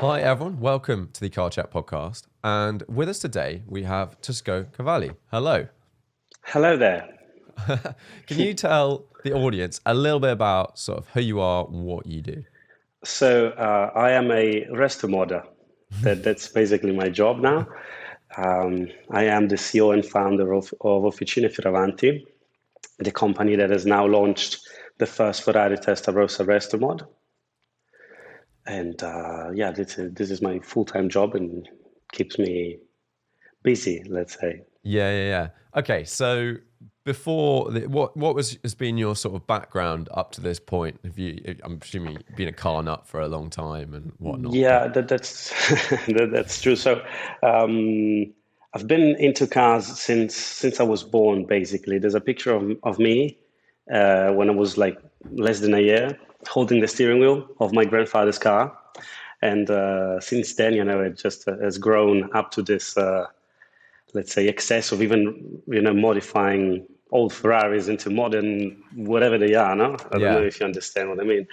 Hi everyone, welcome to the Car Chat podcast. And with us today, we have Tusco Cavalli. Hello. Hello there. Can you tell the audience a little bit about sort of who you are and what you do? So I am a restomodder. That's basically my job now. I am the CEO and founder of Officine Fioravanti, the company that has now launched the first Ferrari Testarossa restomod. And yeah, this is my full-time job and keeps me busy, let's say. Yeah. Okay, so before, what has been your sort of background up to this point? I'm assuming you've been a car nut for a long time and whatnot, Yeah, but that's that's true. So I've been into cars since I was born. Basically, there's a picture of me when I was like less than a year, holding the steering wheel of my grandfather's car, and since then, it just has grown up to this, let's say, excess of even modifying old Ferraris into modern whatever they are. No, I don't know yeah. if you understand what I mean.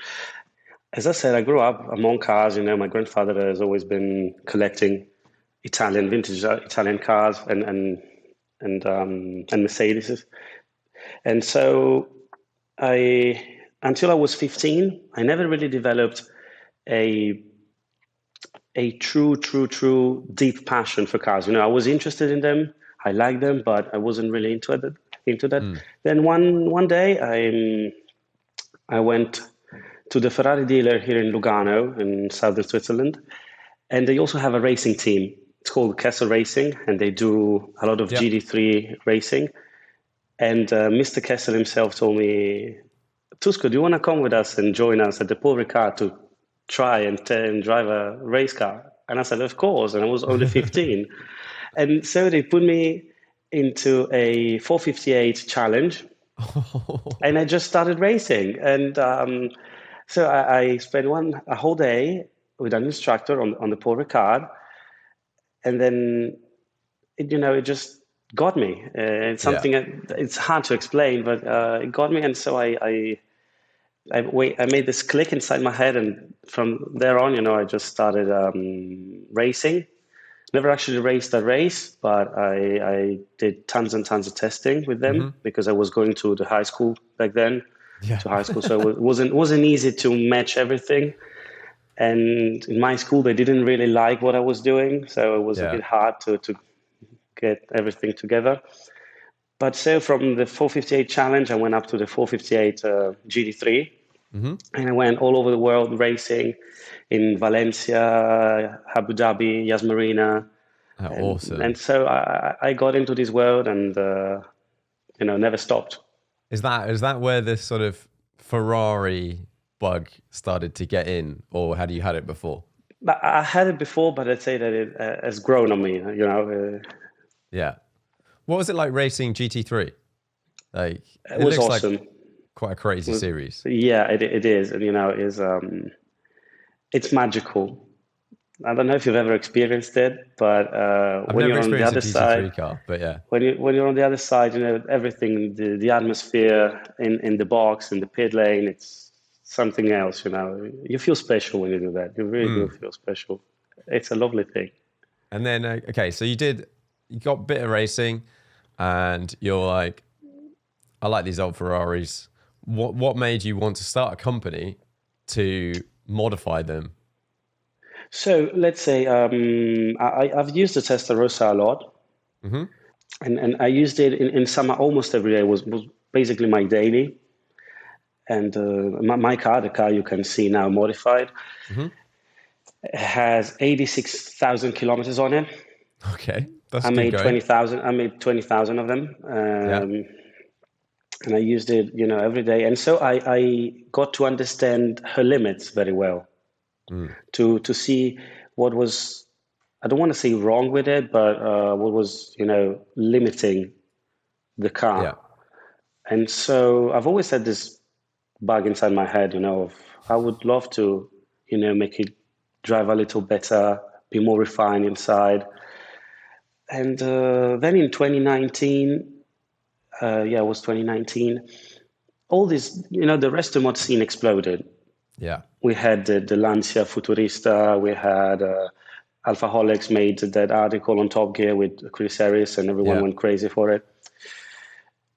As I said, I grew up among cars. My grandfather has always been collecting Italian vintage Italian cars and Mercedes. And so until I was 15, I never really developed a true deep passion for cars. I was interested in them. I liked them, but I wasn't really into that. Mm. Then one day I went to the Ferrari dealer here in Lugano in southern Switzerland, and they also have a racing team. It's called Kessel Racing, and they do a lot of Yep. GT3 racing. And Mr. Kessel himself told me, Tusco, do you want to come with us and join us at the Paul Ricard to try and drive a race car? And I said, of course. And I was only 15. And so they put me into a 458 challenge, and I just started racing. And so I spent a whole day with an instructor on the Paul Ricard, and then it just got me. It's Yeah. something it's hard to explain, but it got me, and so I made this click inside my head, and from there on, I just started racing. Never actually raced a race, but I did tons and tons of testing with them because I was going to the high school back then, Yeah. to high school, so it wasn't easy to match everything. And in my school, they didn't really like what I was doing, so it was a Yeah. bit hard to get everything together. But so from the 458 challenge, I went up to the 458 GT3, and I went all over the world racing in Valencia, Abu Dhabi, Yas Marina, Oh, and awesome. and so I got into this world and never stopped. Is that where this sort of Ferrari bug started to get in, or had you had it before? But I had it before, but I'd say that it has grown on me. Yeah. What was it like racing GT3? Like, It it was looks like awesome. quite a crazy series. Yeah, it is, and it's magical. I don't know if you've ever experienced it, but I've when never you're on the experienced a other GT3 side, car, but yeah. when you're on the other side, everything, the atmosphere in the box, in the pit lane, it's something else. You feel special when you do that. You really do feel special. It's a lovely thing. And then, okay, so you got a bit of racing, and you're like, I like these old Ferraris. What made you want to start a company to modify them? So let's say I've used the Testarossa a lot, and I used it in summer almost every day. Was basically my daily. And my car, the car you can see now modified, has 86,000 kilometers on it. Okay, that's I good made going. 20,000. I made 20,000 of them, Yeah, and I used it, every day. And so I got to understand her limits very well, to see what was, I don't want to say wrong with it, but what was, limiting the yeah, car. And so I've always had this bug inside my head, of I would love to, make it drive a little better, be more refined inside. And then in 2019, yeah, it was 2019, all this, the restomod scene exploded. Yeah. We had the Lancia Futurista. We had Alphaholics made that article on Top Gear with Chris Harris, and everyone Yeah. went crazy for it.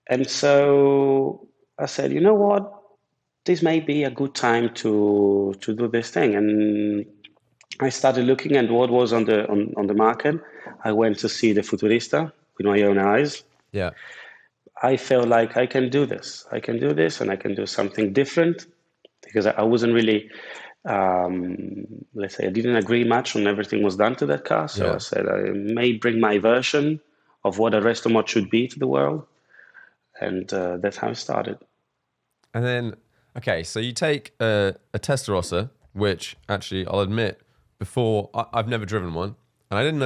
And so I said, you know what? This may be a good time to do this thing. And I started looking at what was on the market. I went to see the Futurista with my own eyes. Yeah. I felt like I can do this. I can do this, and I can do something different because I wasn't really, let's say, I didn't agree much on everything was done to that car. So I Yeah. said I may bring my version of what a restomod should be to the world, and that's how it started. And then, okay, so you take a Testarossa, which actually I'll admit, before I've never driven one, and I don't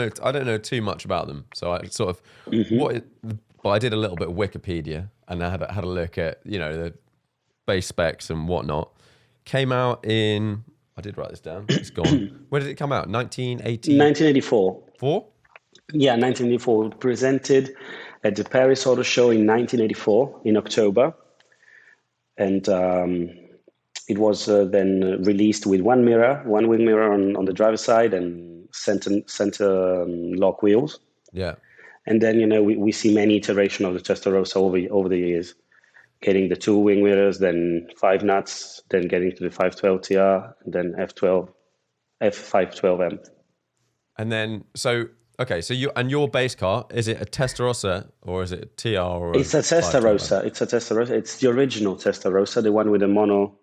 know too much about them. So I sort of but I did a little bit of Wikipedia, and I had a look at the base specs and whatnot. Came out in, I did write this down. It's gone. Where did it come out? 1984. 1984. Yeah, 1984. Presented at the Paris Auto Show in 1984 in October, and it was then released with one wing mirror on the driver's side, and center lock wheels. Yeah. And then we see many iterations of the Testarossa over the years, getting the two wing mirrors, then 5 nuts, then getting to the 512 TR, and then F512M. And then okay, so your base car, is it a Testarossa or is it a TR or It's a Testarossa. It's a Testarossa. It's the original Testarossa, the one with the mono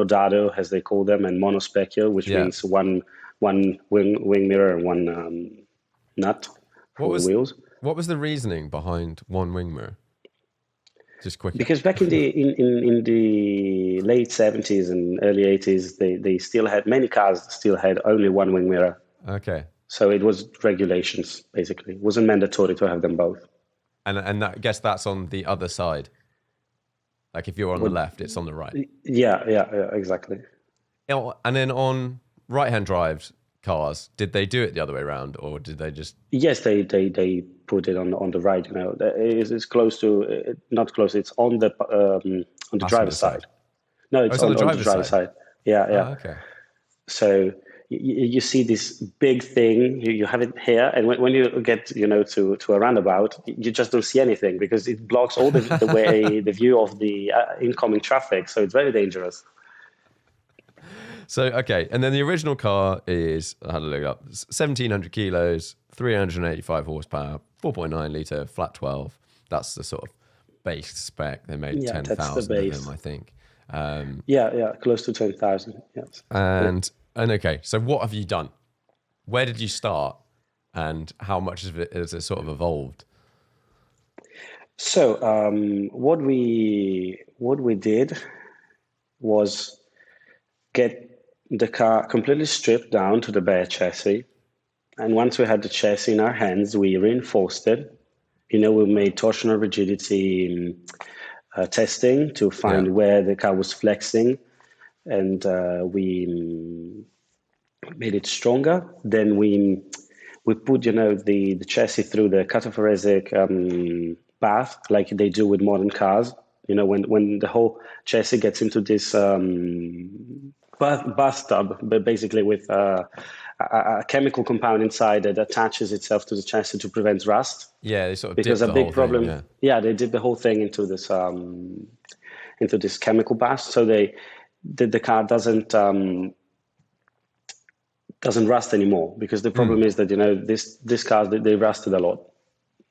dado, as they call them, and mono specchio, which means one wing mirror and one nut for the wheels. What was the reasoning behind one wing mirror? Just quickly. Because back in the late 70s and early 80s, they still had, many cars still had only one wing mirror. Okay. So it was regulations, basically. It wasn't mandatory to have them both. And I guess that's on the other side. Like if you're on the left, it's on the right. Yeah, exactly. And then on right-hand drive cars, did they do it the other way around, or did they just? Yes, they put it on the right. It's close to, not close. It's on the driver's side. No, it's on the driver's side. Yeah. Oh, okay. So you see this big thing. You have it here, and when you get to a roundabout, you just don't see anything because it blocks all the way the view of the incoming traffic. So it's very dangerous. So, okay. And then the original car is, I had to look up, 1,700 kilos, 385 horsepower, 4.9 litre, flat 12. That's the sort of base spec. They made 10,000 of them, I think. Close to 10,000. Yes. And okay, so what have you done? Where did you start? And how much of it has it sort of evolved? So what we did was get the car completely stripped down to the bare chassis. And once we had the chassis in our hands, we reinforced it. We made torsional rigidity testing to find where the car was flexing. And we made it stronger. Then we put, the chassis through the cataphoretic bath, like they do with modern cars. When the whole chassis gets into this bathtub, but basically with a chemical compound inside that attaches itself to the chassis to prevent rust. Yeah, they sort of because a big problem. Thing, yeah, they did the whole thing into this chemical bath, so the car doesn't rust anymore. Because the problem is that this car they rusted a lot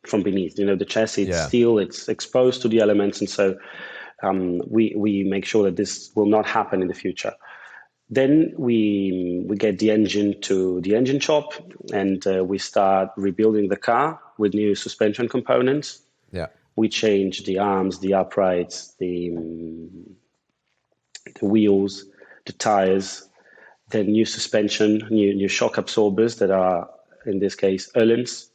from beneath. The chassis it's steel, it's exposed to the elements, and so we make sure that this will not happen in the future. Then we get the engine to the engine shop, and we start rebuilding the car with new suspension components. Yeah, we change the arms, the uprights, the wheels, the tires, then new suspension, new shock absorbers that are in this case Öhlins,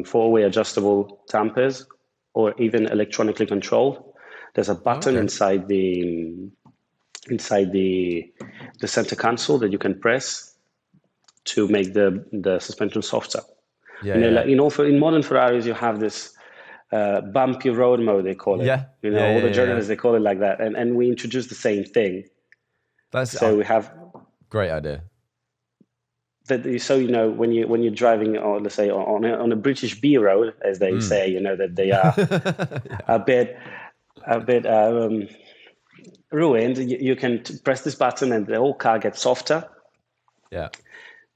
four-way adjustable dampers, or even electronically controlled. There's a button inside the center console that you can press to make the suspension softer. In modern Ferraris, you have this bumpy road mode, they call it. All the journalists, they call it like that. And we introduced the same thing. That's So a we have great idea. that. So when you're driving, or let's say on a British B road, as they say, that they are a bit ruined. You can press this button and the whole car gets softer. Yeah.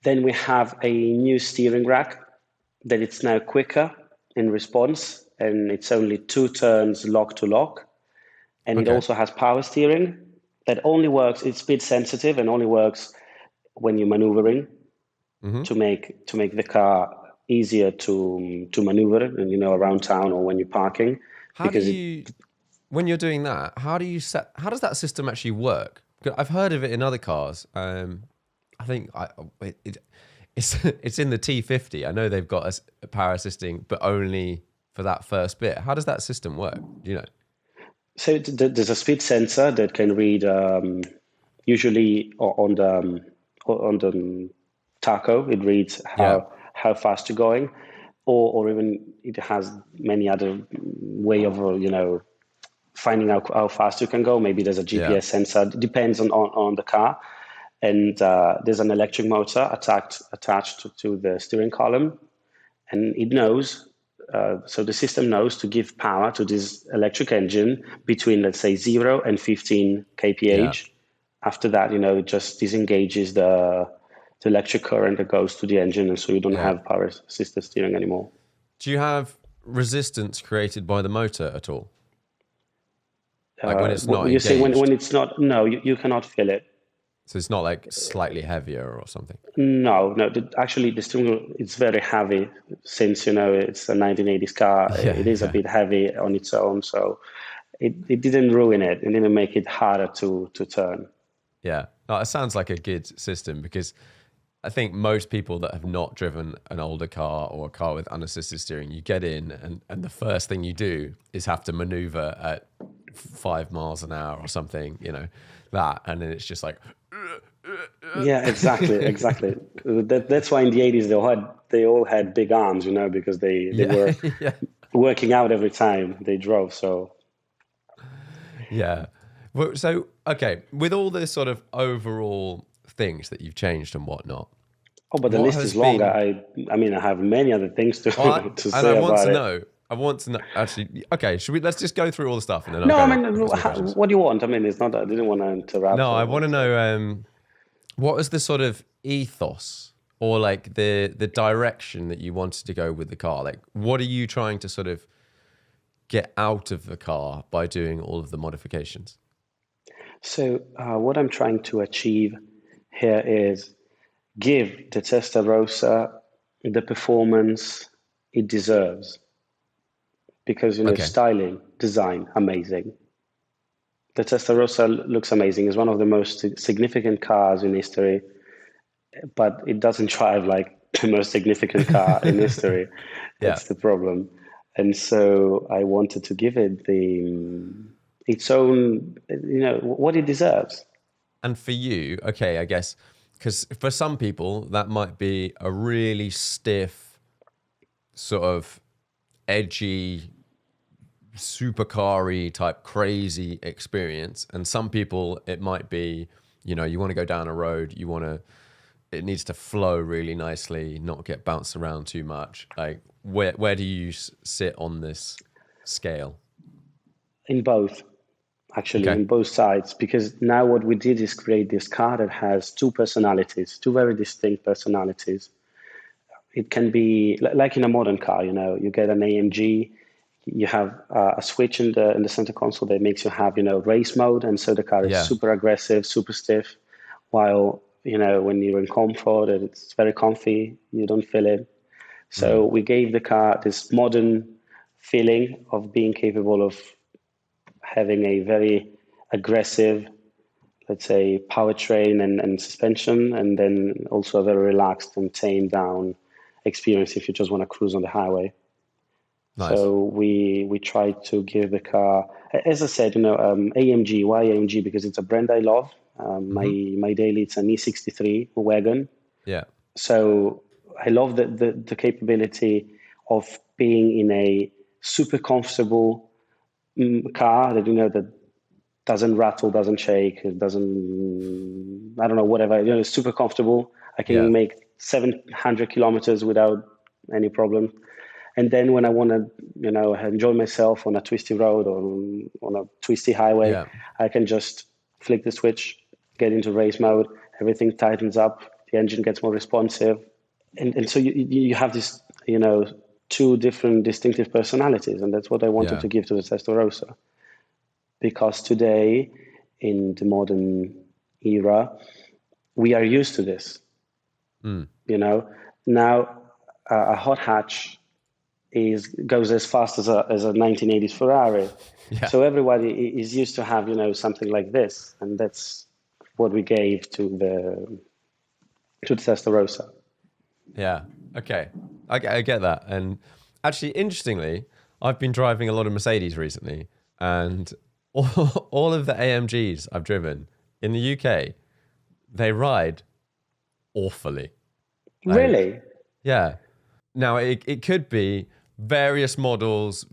Then we have a new steering rack that it's now quicker in response, and it's only 2 turns lock to lock. And it Okay. also has power steering that only works, it's speed sensitive and only works when you're maneuvering to make the car easier to maneuver and around town or when you're parking. How do Because you, when you're doing that, how does that system actually work? 'Cause I've heard of it in other cars. I think it's in the T50. I know they've got a power assisting, but only for that first bit. How does that system work? Do you know? so there's a speed sensor that can read usually on the tacho. It reads Yeah. how fast you're going, or even it has many other way of finding out how fast you can go. Maybe there's a Yeah. GPS sensor. It depends on the car, and there's an electric motor attached to the steering column, and it knows. So the system knows to give power to this electric engine between, let's say, 0 and 15 Yeah. kph. After that, it just disengages the electric current that goes to the engine, and so you don't Yeah. have power assisted steering anymore. Do you have resistance created by the motor at all? Like when it's not You say when engaged, it's not, no, you cannot feel it. so it's not like slightly heavier or something. No, no. Actually, the steering wheel it's very heavy since it's a 1980s car. Yeah. It is a Yeah. bit heavy on its own, so it didn't ruin it. It didn't make it harder to turn. Yeah. No, it sounds like a good system because I think most people that have not driven an older car or a car with unassisted steering, you get in and the first thing you do is have to maneuver at 5 miles an hour or something, that. And then it's just like, Yeah, exactly. That's why in the 80s they all had big arms, because they yeah, were yeah, working out every time they drove. So yeah. Well, so, okay, with all the sort of overall things that you've changed and whatnot, but the what list has is long. been, I mean, I have many other things to to and I say want about to it. know, actually, okay, let's just go through all the stuff and then No, I I've mean, got some questions. what do you want? I mean, it's not. I didn't want to interrupt No, I or want to say. know, what is the sort of ethos or like the direction that you wanted to go with the car? Like, what are you trying to sort of get out of the car by doing all of the modifications? So, what I'm trying to achieve here is give the Testarossa the performance it deserves. Because, Okay. styling, design, amazing. The Testarossa looks amazing. It's one of the most significant cars in history, but it doesn't drive like the most significant car in history. Yeah. That's the problem. And so I wanted to give it its own, what it deserves. And for you, okay, I guess, because for some people, that might be a really stiff, sort of edgy, supercar-y type crazy experience. And some people, it might be, you want to go down a road, it needs to flow really nicely, not get bounced around too much. Like, where do you sit on this scale? In both, actually, Okay. in both sides, because now what we did is create this car that has two personalities, two very distinct personalities. It can be like in a modern car, you get an AMG, you have a switch in the center console that makes you have, race mode, and so the car is Yeah. super aggressive, super stiff, while, when you're in comfort, it's very comfy, you don't feel it. So we gave the car this modern feeling of being capable of having a very aggressive, let's say, powertrain and suspension, and then also a very relaxed and tamed down experience if you just want to cruise on the highway. Nice. So we tried to give the car, as I said, AMG. Why AMG? Because it's a brand I love. My daily, it's an E63 wagon. Yeah. So I love the capability of being in a super comfortable car that that doesn't rattle, doesn't shake, it doesn't, I don't know, whatever. It's super comfortable. I can make 700 kilometers without any problem. And then when I want to, enjoy myself on a twisty road or on a twisty highway, I can just flick the switch, get into race mode, everything tightens up, the engine gets more responsive. And so you have this, two different distinctive personalities. And that's what I wanted to give to the Testarossa. Because today, in the modern era, we are used to this. Now a hot hatch goes as fast as a 1980s Ferrari. So everybody is used to have something like this, and that's what we gave to the Testarossa. Yeah. Okay. I get that. And actually, interestingly, I've been driving a lot of Mercedes recently, and all of the AMGs I've driven in the UK, they ride awfully. Really? Yeah. Now, it could be various models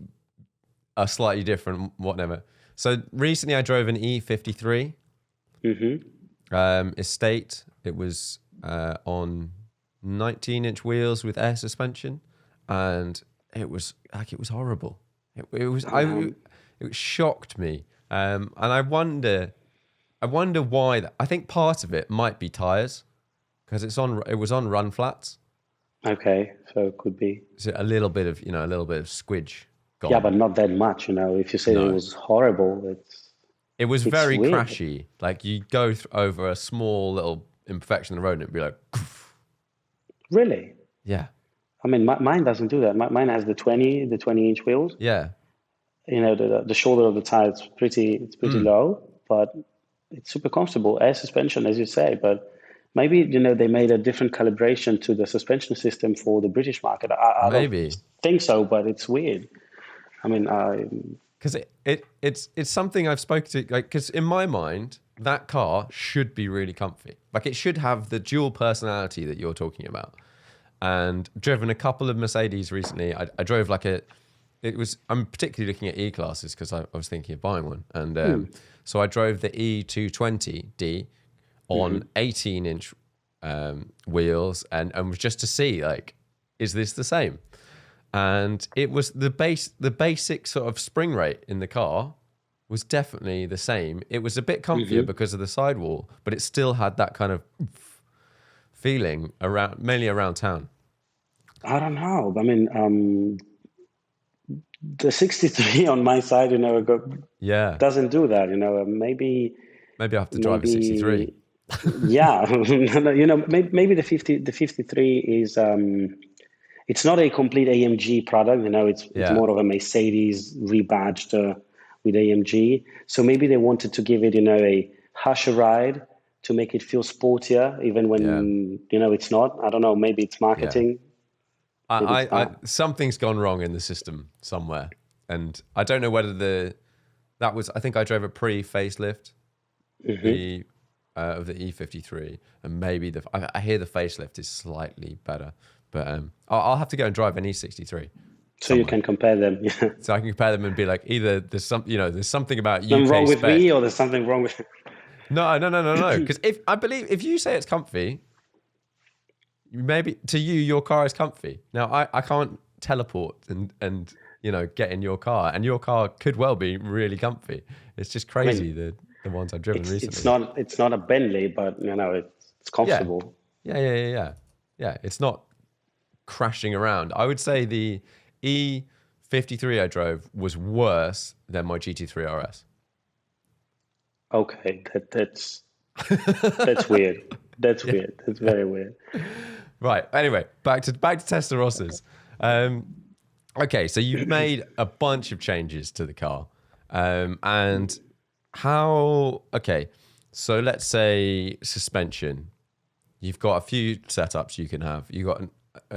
are slightly different, whatever. So recently I drove an E53 estate. It was on 19-inch wheels with air suspension, and it was horrible. It shocked me, and I wonder why. I think part of it might be tires, because it was on run flats. Okay, so it could be. So a little bit of squidge gone. Yeah, but not that much. If you say it was horrible, it was very weird. crashy. Like you go over a small little imperfection in the road, and it'd be like. Really? Yeah. I mean, mine doesn't do that. Mine has the 20-inch wheels. Yeah. The shoulder of the tire it's pretty low, but it's super comfortable. Air suspension, as you say, but maybe they made a different calibration to the suspension system for the British market. I don't think so, but it's weird. I mean, because it's something I've spoken to, like, because in my mind that car should be really comfy. Like it should have the dual personality that you're talking about. And driven a couple of Mercedes recently. I drove I'm particularly looking at E-classes because I was thinking of buying one. And so I drove the E220D on 18-inch wheels and was just to see, like, is this the same? And it was the basic sort of spring rate in the car was definitely the same. It was a bit comfier because of the sidewall, but it still had that kind of feeling mainly around town. I don't know. I mean, the 63 on my side, doesn't do that. Maybe I have to drive a 63. Yeah, maybe the 53 is. It's not a complete AMG product. It's more of a Mercedes rebadged with AMG. So maybe they wanted to give it, a harsher ride to make it feel sportier, even when it's not. I don't know. Maybe it's marketing. Something's gone wrong in the system somewhere, and I don't know whether that was. I think I drove a pre-facelift of the E53, and maybe I hear the facelift is slightly better, but I'll have to go and drive an E63. So you can compare them. Yeah. So I can compare them and be like, either there's something about UK something wrong with spec. me, or there's something wrong with. No. Because if you say it's comfy, maybe to you your car is comfy. Now I can't teleport and get in your car, and your car could well be really comfy. It's just crazy the ones I've driven recently. It's not a Bentley, but it's comfortable. Yeah. It's not crashing around. I would say the E53 I drove was worse than my GT3 RS. Okay, that's weird. That's weird. That's very weird. Right. Anyway, back to Testarossas. Okay, so you've made a bunch of changes to the car, and how? Okay, so let's say suspension. You've got a few setups you can have. You've got an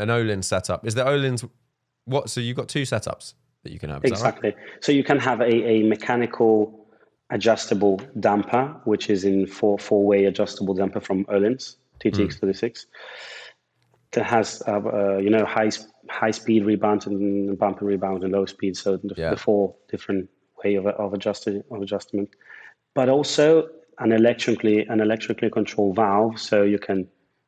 Öhlins setup. Is there Öhlins? What? So you've got two setups that you can have. Is exactly. That right? So you can have a mechanical adjustable damper, which is in four-way adjustable damper from Öhlins TTX36. That has high speed rebound and bumper rebound and low speed. So the four different way of adjustment. but also an electrically controlled valve, so you can,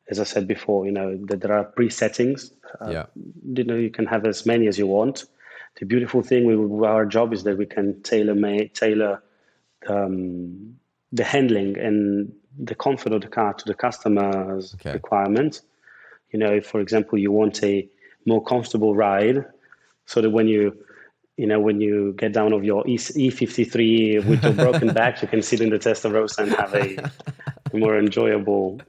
as I said before, that there are pre-settings. Yeah. You can have as many as you want. The beautiful thing with our job is that we can tailor the handling and the comfort of the car to the customer's Okay. requirements. If, for example, you want a more comfortable ride, so that when you get down of your E53 with your broken back, you can sit in the Testarossa and have a more enjoyable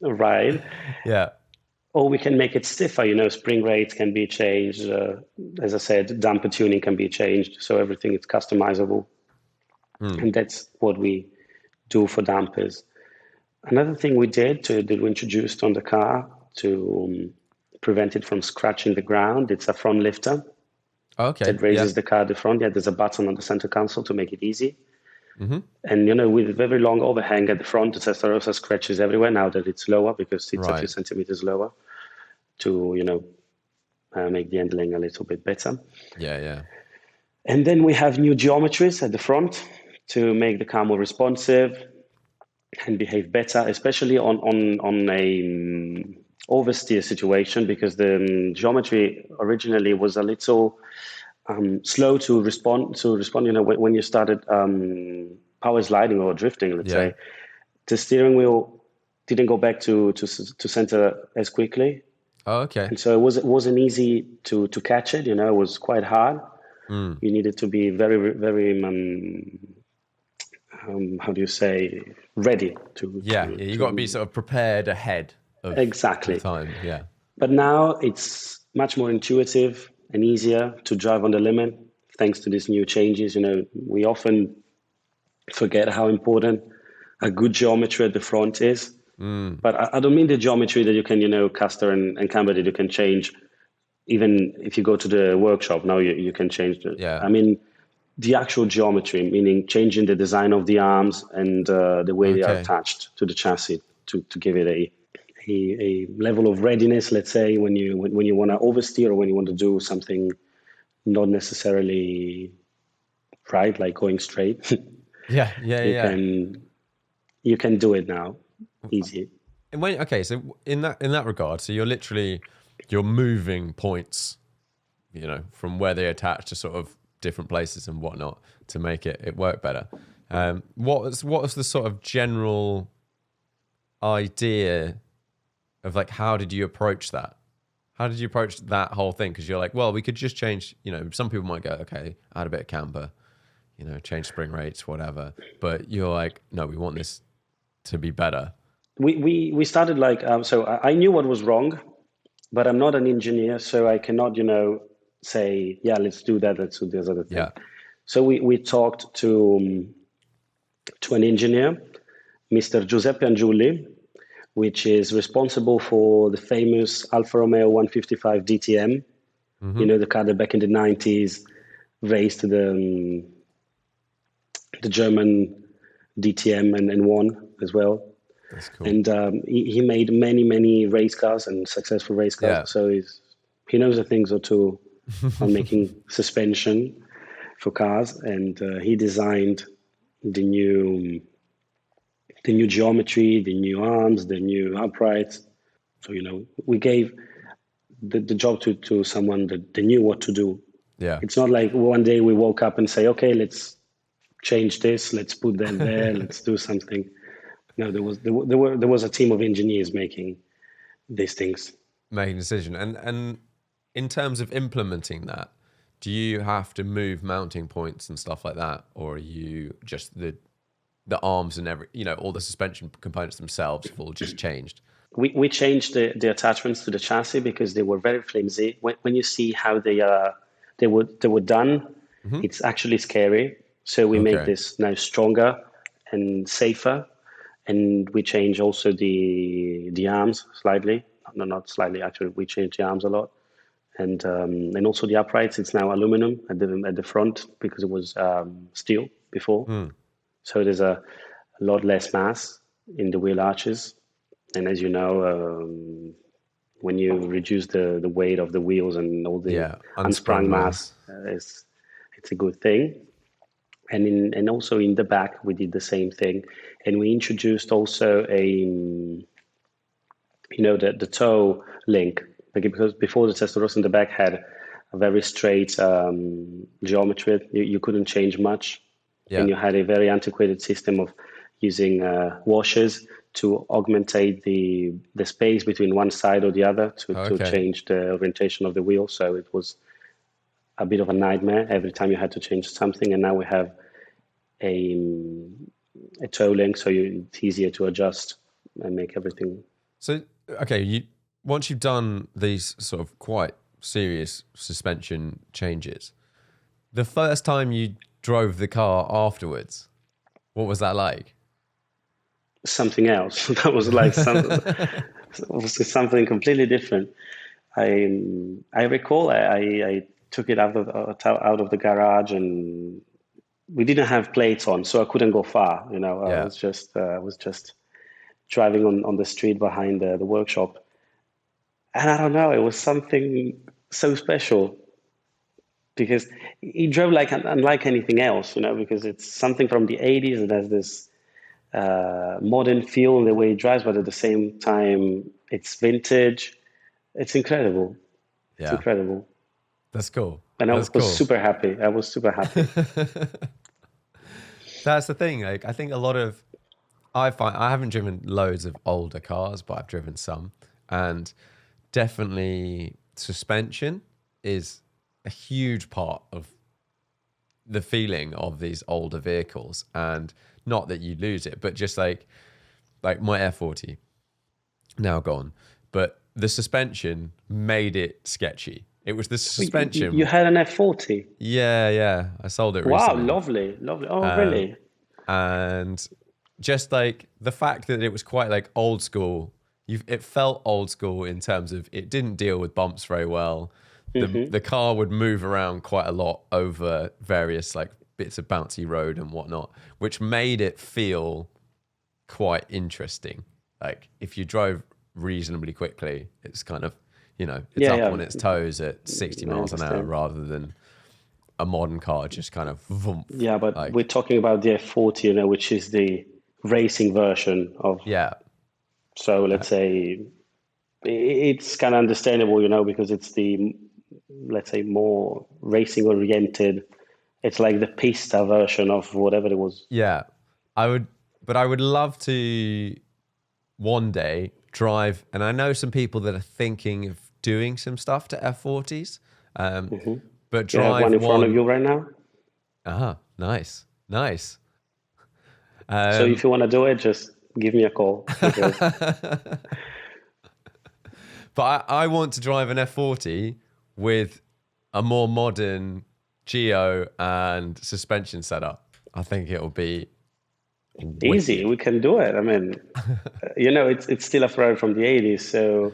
ride. Yeah. Or we can make it stiffer. Spring rates can be changed. As I said, damper tuning can be changed. So everything is customizable. And that's what we do for dampers. Another thing we did that we introduced on the car to prevent it from scratching the ground, it's a front lifter Okay. that raises the car at the front. Yeah, there's a button on the center console to make it easy. Mm-hmm. And, with a very long overhang at the front, the Testarossa scratches everywhere now that it's lower, because it's a few centimeters lower, to, make the handling a little bit better. Yeah, yeah. And then we have new geometries at the front to make the car more responsive and behave better, especially on a oversteer situation, because the geometry originally was a little slow to respond. When you started power sliding or drifting, let's say, the steering wheel didn't go back to center as quickly. Oh, okay. And so it wasn't easy to catch it. It was quite hard. You needed to be very, very, how do you say, ready to. You got to be sort of prepared ahead of exactly time. Yeah. But now it's much more intuitive and easier to drive on the limit thanks to these new changes. We often forget how important a good geometry at the front is. But I don't mean the geometry that you can, caster and camber that you can change. Even if you go to the workshop now, you can change it. Yeah. I mean, the actual geometry, meaning changing the design of the arms and the way they are attached to the chassis to give it a level of readiness, let's say, when you want to oversteer or when you want to do something not necessarily right, like going straight. You can do it now, easy. And so in that regard, so you're moving points, from where they attach to sort of different places and whatnot to make it work better. What was the sort of general idea of, like, how did you approach that? How did you approach that whole thing? Because you're like, well, we could just change, some people might go, okay, add a bit of camber, change spring rates, whatever. But you're like, no, we want this to be better. We started like, so I knew what was wrong, but I'm not an engineer, so I cannot, say, yeah, let's do that, let's do this other thing. Yeah. So we talked to an engineer, Mr. Giuseppe Angiulli, which is responsible for the famous Alfa Romeo 155 DTM. The car that back in the 90s raced the German DTM and won as well. That's cool. And he made many, many race cars and successful race cars. Yeah. So he knows a thing or two on making suspension for cars. And he designed the new geometry, the new arms, the new uprights. So, we gave the job to someone that they knew what to do. Yeah. It's not like one day we woke up and say, okay, let's change this, let's put that there, let's do something. No, there was a team of engineers making these things. Making a decision. And in terms of implementing that, do you have to move mounting points and stuff like that? Or are you just the arms and all the suspension components themselves have all just changed? We changed the attachments to the chassis because they were very flimsy. When you see how they were done, it's actually scary. So we make this now stronger and safer. And we change also the arms slightly. No, not slightly, actually. We changed the arms a lot. And also the uprights, it's now aluminum at the front because it was steel before. So there's a lot less mass in the wheel arches. And as you know, when you reduce the weight of the wheels and all the unsprung mass, it's a good thing. and also in the back we did the same thing, and we introduced also the toe link, because before the Testarossa in the back had a very straight geometry. You couldn't change much, Yeah. and you had a very antiquated system of using washers to augmentate the space between one side or the other to Okay. change the orientation of the wheel. So it was a bit of a nightmare every time you had to change something. And now we have a toe link, so it's easier to adjust and make everything. So, okay, once you've done these sort of quite serious suspension changes, the first time you drove the car afterwards, what was that like? Something else. That was like was something completely different. I recall I took it out of the garage, and we didn't have plates on, so I couldn't go far. I Yeah. was just driving on the street behind the workshop, and I don't know, it was something so special because it drove like unlike anything else, because it's something from the 80s. It has this modern feel in the way it drives, but at the same time, it's vintage. It's incredible. It's Yeah. incredible. That's cool. And I That's was cool. super happy. I was super happy. That's the thing. Like, I think I haven't driven loads of older cars, but I've driven some, and definitely suspension is a huge part of the feeling of these older vehicles. And not that you lose it, but just like my F40, now gone, but the suspension made it sketchy. It was the suspension. You had an F40? Yeah. I sold it Wow, recently. lovely. Oh, really? And just like the fact that it was quite like old school, it felt old school in terms of it didn't deal with bumps very well. The car would move around quite a lot over various like bits of bouncy road and whatnot, which made it feel quite interesting. Like if you drove reasonably quickly, it's kind of, it's up on its toes at 60 miles an hour rather than a modern car just kind of vroom, Yeah, but we're talking about the F40, which is the racing version of. Yeah. So let's say it's kind of understandable, because it's the, let's say, more racing oriented. It's like the pista version of whatever it was. Yeah. I would love to one day drive, and I know some people that are thinking of doing some stuff to F40s, but drive You have one in front of you right now. Nice. So if you want to do it, just give me a call. But I want to drive an F40 with a more modern geo and suspension setup. I think it'll be easy. wicked. We can do it. I mean, it's still a Ferrari from the 80s, so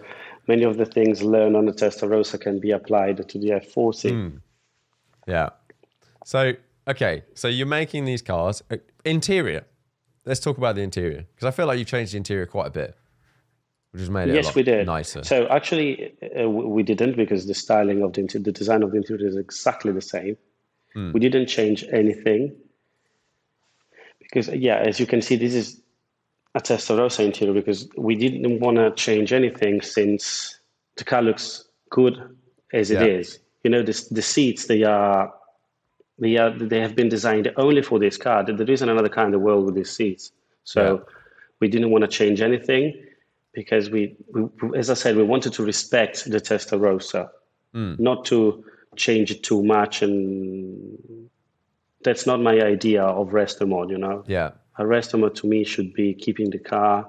many of the things learned on the Testarossa can be applied to the F40. Yeah. So, okay. So you're making these cars. Interior. Let's talk about the interior, because I feel like you've changed the interior quite a bit, which has made it Yes, we did. nicer. So actually, we didn't, because the styling of the design of the interior is exactly the same. We didn't change anything because, as you can see, this is a Testarossa interior, because we didn't want to change anything since the car looks good as it is. The seats, they have been designed only for this car. There isn't another car in the world with these seats. So we didn't want to change anything, because we, as I said, we wanted to respect the Testarossa, not to change it too much. And that's not my idea of restomod, Yeah. A restomod to me should be keeping the car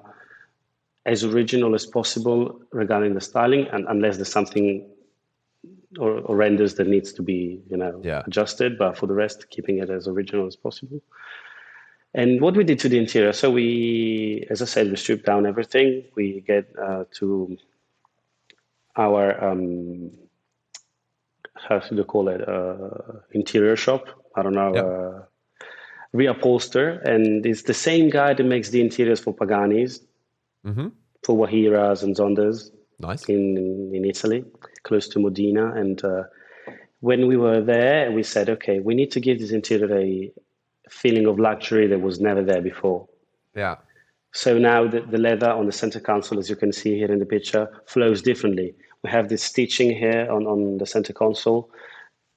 as original as possible regarding the styling, and unless there's something or renders that needs to be, adjusted. But for the rest, keeping it as original as possible. And what we did to the interior, so as I said, we stripped down everything. We get to our, how should you call it, interior shop. I don't know, reupholster. And it's the same guy that makes the interiors for Paganis, for Wahiras and Zondas. Nice. In Italy, close to Modena. And when we were there, we said, okay, we need to give this interior feeling of luxury that was never there before. Yeah. So now the leather on the center console, as you can see here in the picture, flows differently. We have this stitching here on the center console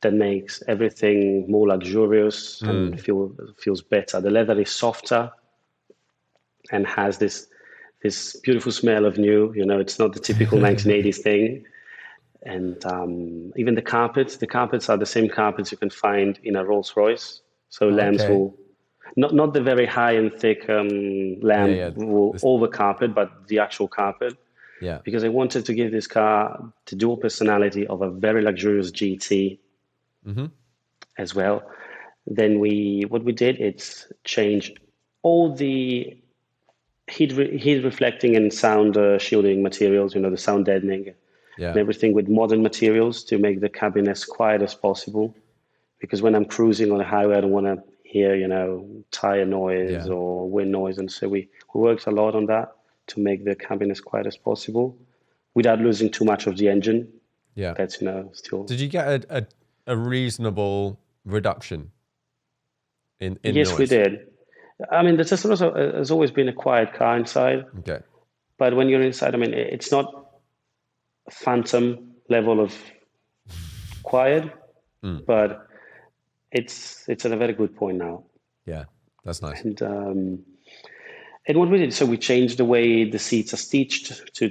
that makes everything more luxurious and feels better. The leather is softer and has this beautiful smell of new. You know, it's not the typical 1980s thing. And even the carpets are the same carpets you can find in a Rolls Royce. So lambs Okay. will not the very high and thick lamb wool over carpet, but the actual carpet. Yeah. Because I wanted to give this car the dual personality of a very luxurious GT as well. Then what we did is change all the heat reflecting and sound shielding materials, you know, the sound deadening Yeah. and everything with modern materials to make the cabin as quiet as possible. Because when I'm cruising on the highway, I don't want to hear, you know, tire noise or wind noise. And so we worked a lot on that to make the cabin as quiet as possible without losing too much of the engine. Yeah. That's, you know, still. Did you get a reasonable reduction in Yes, noise? we did. I mean, the Testarossa has always been a quiet car inside. Okay. But when you're inside, I mean, it's not a phantom level of quiet, but it's at a very good point now. Yeah, that's nice. And what we did, so we changed the way the seats are stitched to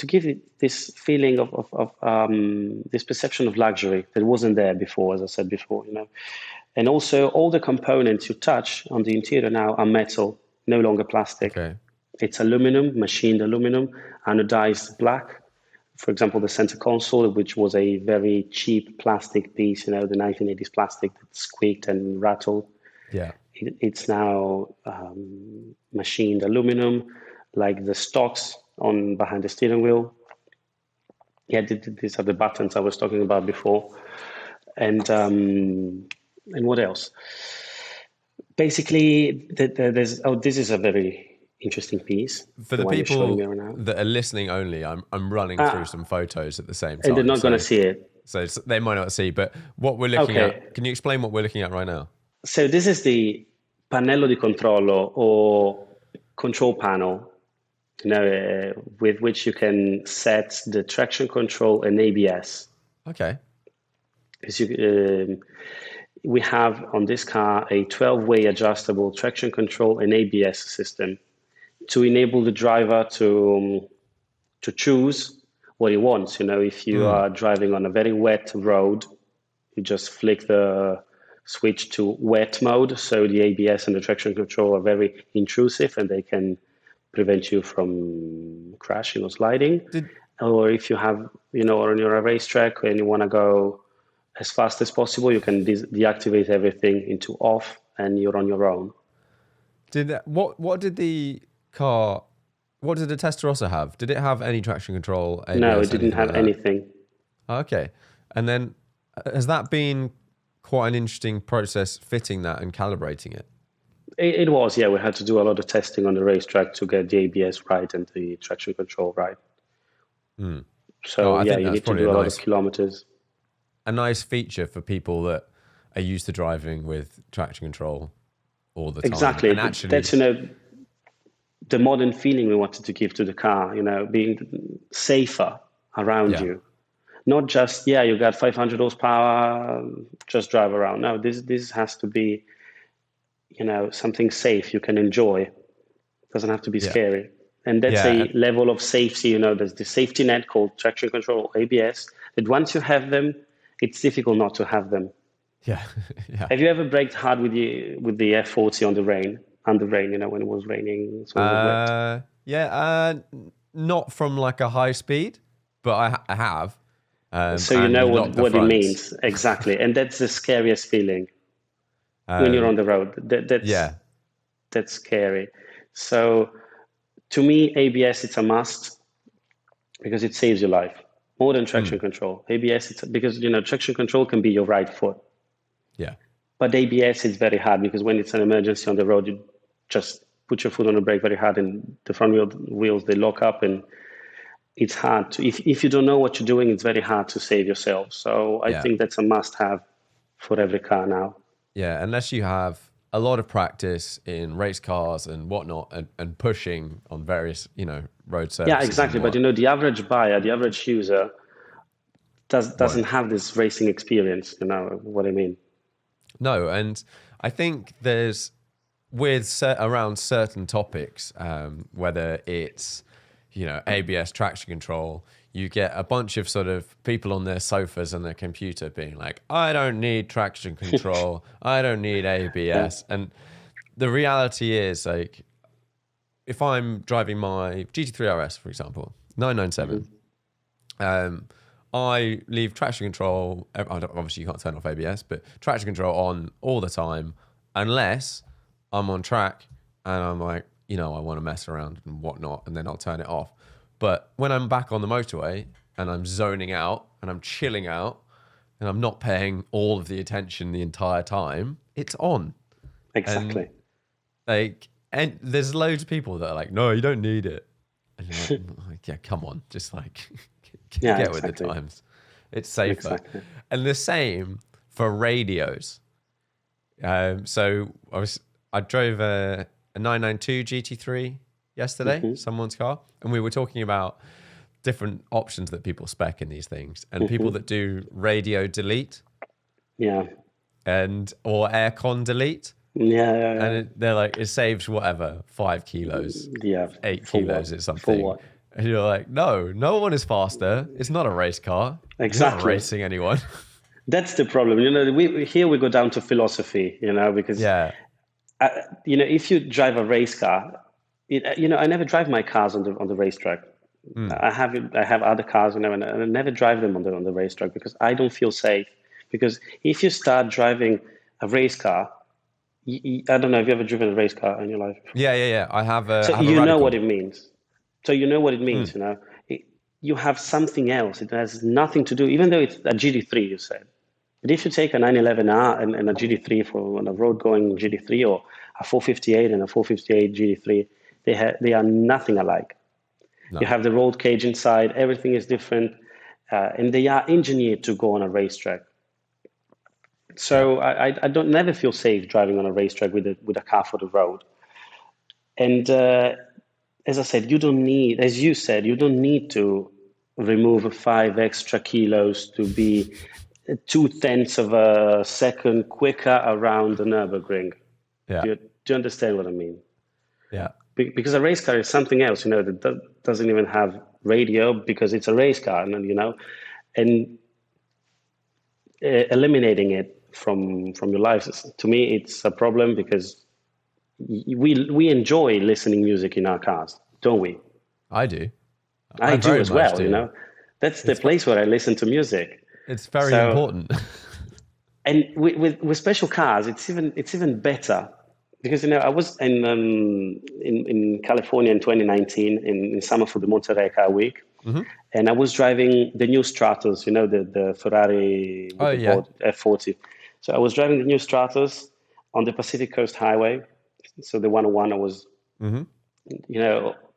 give it this feeling of this perception of luxury that wasn't there before, as I said before, you know. And also all the components you touch on the interior now are metal, no longer plastic. Okay. It's aluminum, machined aluminum, anodized black. For example, the center console, which was a very cheap plastic piece, you know, the 1980s plastic that squeaked and rattled. Yeah. It's now machined aluminum, like the stocks on behind the steering wheel. Yeah, these are the buttons I was talking about before. And what else? Basically, this is a very interesting piece. For the people that are listening only, I'm running through some photos at the same time. And they're not going to see it. So they might not see, but what we're looking at, can you explain what we're looking at right now? So this is the pannello di controllo or control panel, you know, with which you can set the traction control and ABS. Okay. Because we have on this car a 12-way adjustable traction control and ABS system to enable the driver to choose what he wants. You know, if you are driving on a very wet road, you just flick the switch to wet mode. So the ABS and the traction control are very intrusive and they can prevent you from crashing or sliding. Or if you have, you know, or you're on a racetrack and you want to go as fast as possible, you can deactivate everything into off and you're on your own. What did the Testarossa have? Did it have any traction control? ABS, no, it didn't have anything. Okay. And then has that been quite an interesting process fitting that and calibrating it? It was, yeah. We had to do a lot of testing on the racetrack to get the ABS right and the traction control right. So yeah, you need to do a lot of kilometers. A nice feature for people that are used to driving with traction control all the time. Exactly. And actually, that's, you know, the modern feeling we wanted to give to the car, you know, being safer around you. Not just, you got 500 horsepower, just drive around. No, this has to be, you know, something safe you can enjoy. It doesn't have to be scary. And that's a level of safety, you know, there's the safety net called traction control, ABS, that once you have them, it's difficult not to have them. Yeah. Have you ever braked hard with the F40 on the rain, you know, when it was raining? Not from like a high speed, but I have. So you know what it means. Exactly. And that's the scariest feeling when you're on the road. That's scary. So to me, ABS, it's a must because it saves your life more than traction control. ABS, because, you know, traction control can be your right foot. Yeah. But ABS is very hard because when it's an emergency on the road, you just put your foot on the brake very hard and the front wheels, they lock up and it's hard to, if you don't know what you're doing, it's very hard to save yourself. So I think that's a must have for every car now. Yeah. Unless you have a lot of practice in race cars and whatnot, and pushing on various, road surfaces. Yeah, exactly. But the average buyer, the average user doesn't have this racing experience. You know what I mean? No, and I think there's around certain topics, whether it's ABS traction control, you get a bunch of sort of people on their sofas and their computer being like, I don't need traction control, I don't need ABS. And the reality is, like, if I'm driving my GT3 RS, for example, 997, I leave traction control, obviously you can't turn off ABS, but traction control on all the time, unless I'm on track and I'm like, I want to mess around and whatnot, and then I'll turn it off. But when I'm back on the motorway and I'm zoning out and I'm chilling out and I'm not paying all of the attention the entire time, it's on. Exactly. And there's loads of people that are like, no, you don't need it. And you're like, yeah, come on, just like get with the times. It's safer. Exactly. And the same for radios. So I drove a 992 GT3 yesterday, someone's car, and we were talking about different options that people spec in these things, and people that do radio delete, or aircon delete, and they're like, it saves whatever 5 kilos, 8 kilos, it's something. For what? And you're like, no one is faster. It's not a race car. Exactly. You're not racing anyone. That's the problem. We go down to philosophy, because if you drive a race car, I never drive my cars on the racetrack. I have other cars, and I never drive them on the racetrack because I don't feel safe. Because if you start driving a race car, I don't know, have you ever driven a race car in your life? Yeah. I have a. So you know what it means. You have something else. It has nothing to do, even though it's a GT3, you said. But if you take a 911R and a GT3 on a road-going GT3, or a 458 and a 458 GT3, they are nothing alike. No. You have the roll cage inside, everything is different, and they are engineered to go on a racetrack. So I don't never feel safe driving on a racetrack with a car for the road. And as I said, you don't need to remove 5 extra kilos to be 0.2 of a second quicker around the Nürburgring. Yeah. Do you understand what I mean? Yeah. Because a race car is something else, that doesn't even have radio because it's a race car, and eliminating it from your lives, to me, it's a problem because we enjoy listening music in our cars, don't we? I do. I do as well. That's the place where I listen to music. It's very important. And with special cars, it's even better because I was in California in 2019 in summer for the Monterey Car Week, and I was driving the new Stratos, the Ferrari F40. So I was driving the new Stratos on the Pacific Coast Highway. So the 101, I was,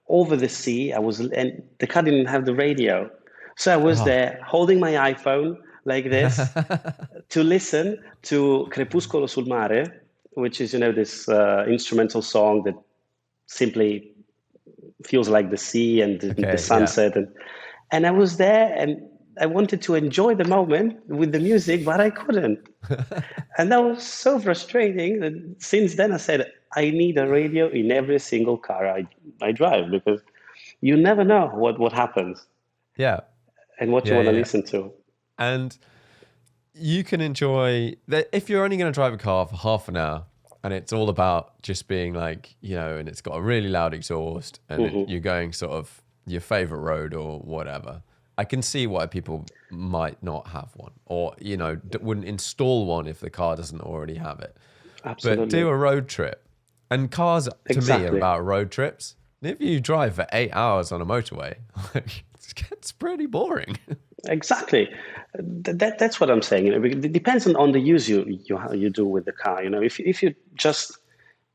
over the sea. And the car didn't have the radio. So I was there holding my iPhone like this to listen to Crepuscolo sul Mare, which is, this instrumental song that simply feels like the sea and the sunset. Yeah. And I was there and I wanted to enjoy the moment with the music, but I couldn't. And that was so frustrating that since then I said, I need a radio in every single car I drive, because you never know what happens. Yeah. And what you want to listen to. And you can enjoy that if you're only going to drive a car for half an hour and it's all about just being like, and it's got a really loud exhaust and you're going sort of your favorite road or whatever. I can see why people might not have one, or, wouldn't install one if the car doesn't already have it. Absolutely. But do a road trip. And cars, to me, are about road trips. And if you drive for 8 hours on a motorway, it gets pretty boring. Exactly. That's what I'm saying. It depends on the use you do with the car. If you just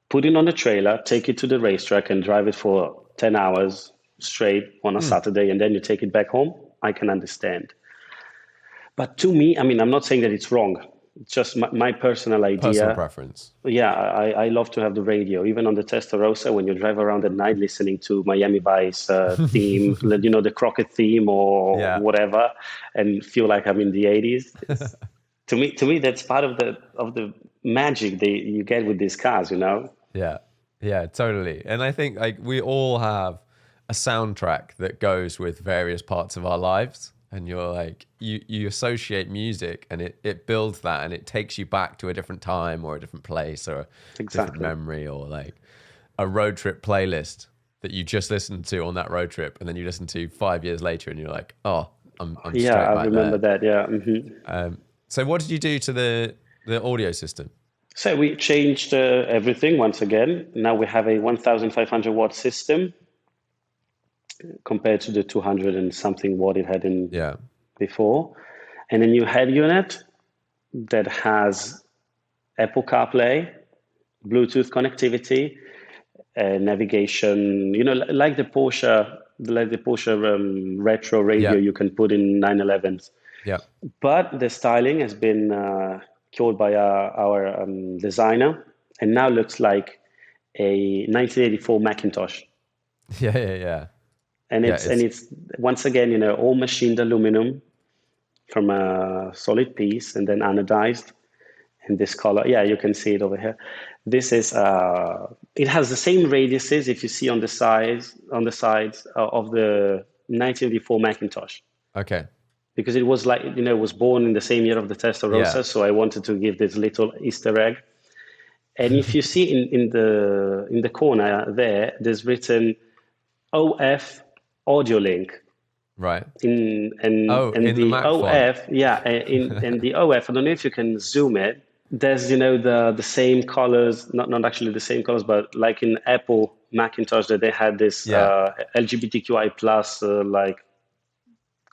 put it on the trailer, take it to the racetrack and drive it for 10 hours straight on a Saturday, and then you take it back home, I can understand. But to me, I'm not saying that it's wrong. just my personal idea. Personal preference. Yeah, I love to have the radio, even on the Testarossa, when you drive around at night listening to Miami Vice theme, the Crockett theme or Yeah. whatever, and feel like I'm in the 80s. To me, that's part of the magic that you get with these cars, Yeah. Yeah, totally. And I think like we all have a soundtrack that goes with various parts of our lives. And you're like, you associate music and it builds that and it takes you back to a different time or a different place or a different memory, or like a road trip playlist that you just listened to on that road trip. And then you listen to 5 years later and you're like, oh, I'm straight back I remember there. that. Yeah. Mm-hmm. So what did you do to the audio system? So we changed everything once again. Now we have a 1,500 watt system compared to the 200 and something watt it had in before, and a new head unit that has Apple CarPlay, Bluetooth connectivity, navigation. Like the Porsche retro radio you can put in 911s. Yeah. But the styling has been cured by our designer, and now looks like a 1984 Macintosh. Yeah. And it's once again, all machined aluminum from a solid piece and then anodized in this color. Yeah, you can see it over here. This is it has the same radiuses if you see on the sides of the 1984 Macintosh. Okay. Because it was like, it was born in the same year of the Testarossa, so I wanted to give this little Easter egg. And if you see in the corner there's written OF audio link. Right. In the OF, in the OF, I don't know if you can zoom it. There's the same colors, not actually the same colors, but like in Apple Macintosh that they had this LGBTQI plus like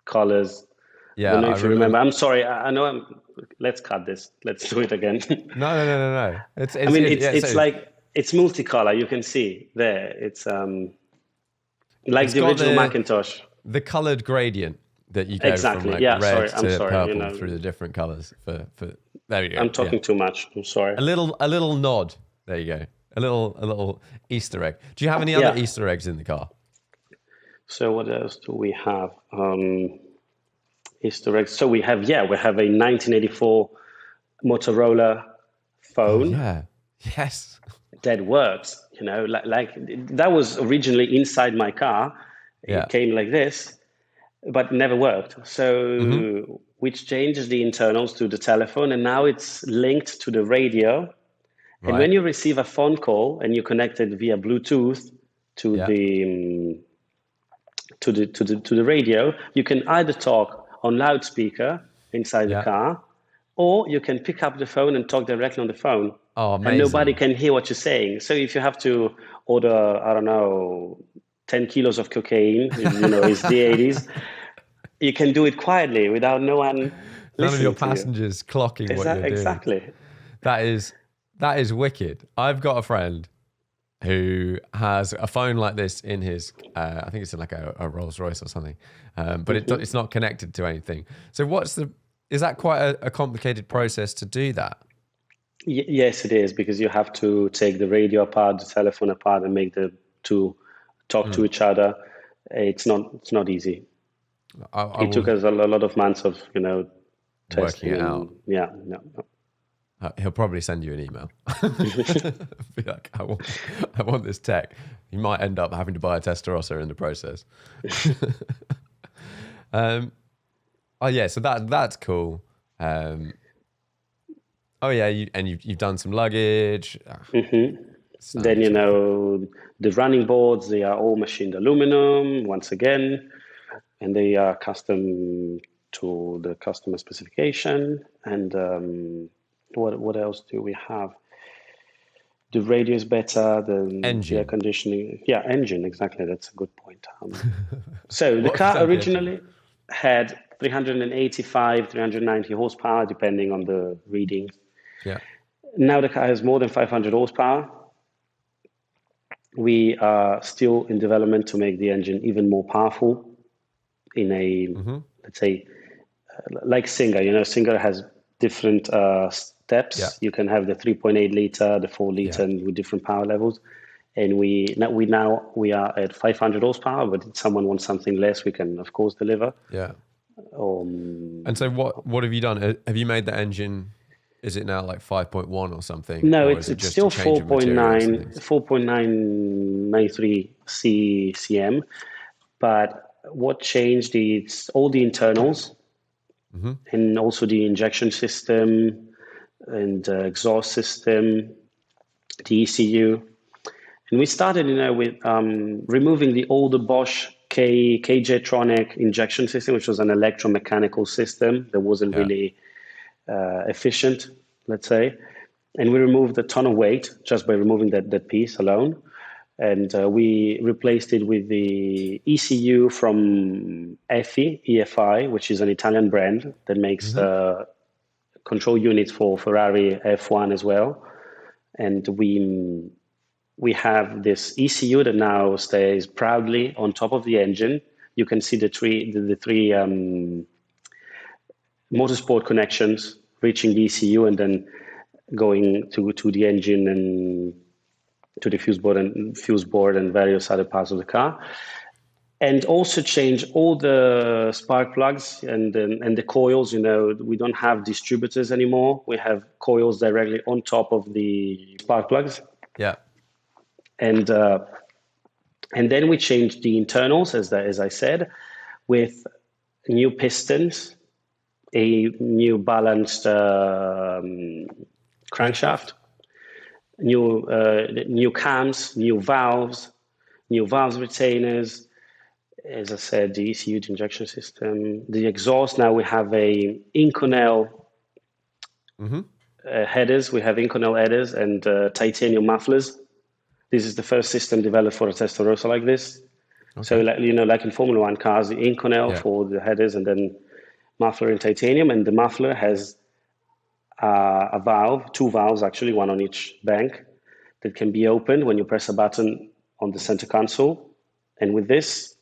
colors. Yeah, I don't know if you remember. I'm sorry. I know. Let's cut this. Let's do it again. No. It's it's multicolor. You can see there. It's like the original Macintosh. The colored gradient that you go from like red to purple through the different colors. For there you go. I'm talking too much. I'm sorry. A little nod. There you go. A little Easter egg. Do you have any other Easter eggs in the car? So what else do we have? Easter eggs. So we have a 1984 Motorola phone. Oh, yeah. Yes. That works. Like that was originally inside my car. It came like this, but never worked. So which changes the internals to the telephone, and now it's linked to the radio. Right. And when you receive a phone call and you connect it via Bluetooth to the radio, you can either talk on loudspeaker inside the car, or you can pick up the phone and talk directly on the phone. Oh, amazing. And nobody can hear what you're saying. So if you have to order, I don't know, 10 kilos of cocaine, it's the 80s, you can do it quietly without no one listening. None of your passengers clocking what you're doing. Exactly. That is wicked. I've got a friend who has a phone like this in his, I think it's in like a Rolls Royce or something, but it's not connected to anything. So is that quite a complicated process to do that? Yes, it is, because you have to take the radio apart, the telephone apart, and make the two talk to each other. It's not easy. It took us a lot of months of testing. Working it out. Yeah. He'll probably send you an email. Be like, I want this tech. You might end up having to buy a Testarossa in the process. So that's cool. You've done some luggage. Then the running boards, they are all machined aluminum once again, and they are custom to the customer specification. And what else do we have? The radio is better. The engine. Air conditioning. Yeah, engine. Exactly. That's a good point. So the car originally had 385, 390 horsepower, depending on the readings. Yeah. Now the car has more than 500 horsepower. We are still in development to make the engine even more powerful in a, let's say, like Singer. Singer has different steps. Yeah. You can have the 3.8 liter, the 4 liter, Yeah. and with different power levels. And we are at 500 horsepower, but if someone wants something less, we can of course deliver. Yeah. And so what have you done? Have you made the engine? Is it now like 5.1 or something? No, Or is it it's just still a change of materials and things? 4.993 cm. But what changed is all the internals and also the injection system and exhaust system, the ECU. And we started, with removing the older Bosch KJ-tronic injection system, which was an electromechanical system that wasn't Yeah. really efficient, let's say. And we removed a ton of weight just by removing that piece alone. And we replaced it with the ECU from EFI, which is an Italian brand that makes control units for Ferrari F1 as well. And we have this ECU that now stays proudly on top of the engine. You can see the three motorsport connections reaching the ECU and then going to the engine and to the fuse board and various other parts of the car. And also change all the spark plugs and the coils. We don't have distributors anymore. We have coils directly on top of the spark plugs. Yeah. And then we changed the internals, as I said, with new pistons, a new balanced crankshaft, new cams, new valves retainers. As I said, the ECU, the injection system, the exhaust. Now we have a Inconel headers. We have Inconel headers and titanium mufflers. This is the first system developed for a Testarossa like this. Okay. So, like in Formula One cars, the Inconel for the headers and then muffler in titanium. And the muffler has a valve, two valves actually, one on each bank, that can be opened when you press a button on the center console. And with this,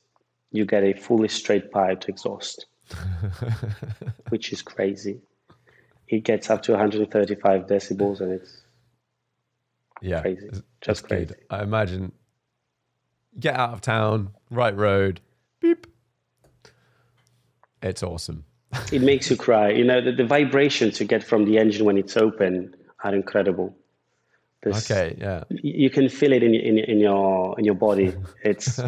you get a fully straight piped exhaust, which is crazy. It gets up to 135 decibels and it's crazy. Just crazy. Good. I imagine get out of town, right road, beep. It's awesome. It makes you cry. The vibrations you get from the engine when it's open are incredible. You can feel it in your body. It's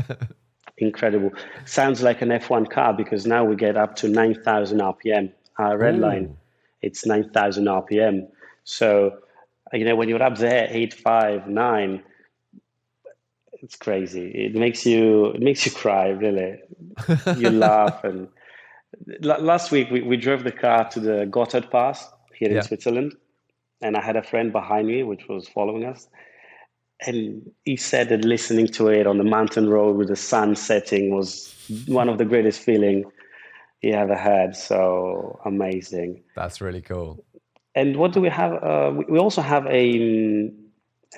incredible. Sounds like an F1 car because now we get up to 9,000 RPM. Our red line, it's 9,000 RPM. So, when you're up there, 8, 5, 9, it's crazy. It makes you cry, really. You laugh. And last week we drove the car to the Gotthard Pass here in Switzerland, and I had a friend behind me which was following us. And he said that listening to it on the mountain road with the sun setting was one of the greatest feelings he ever had. So amazing. That's really cool. And what do we have? We also have a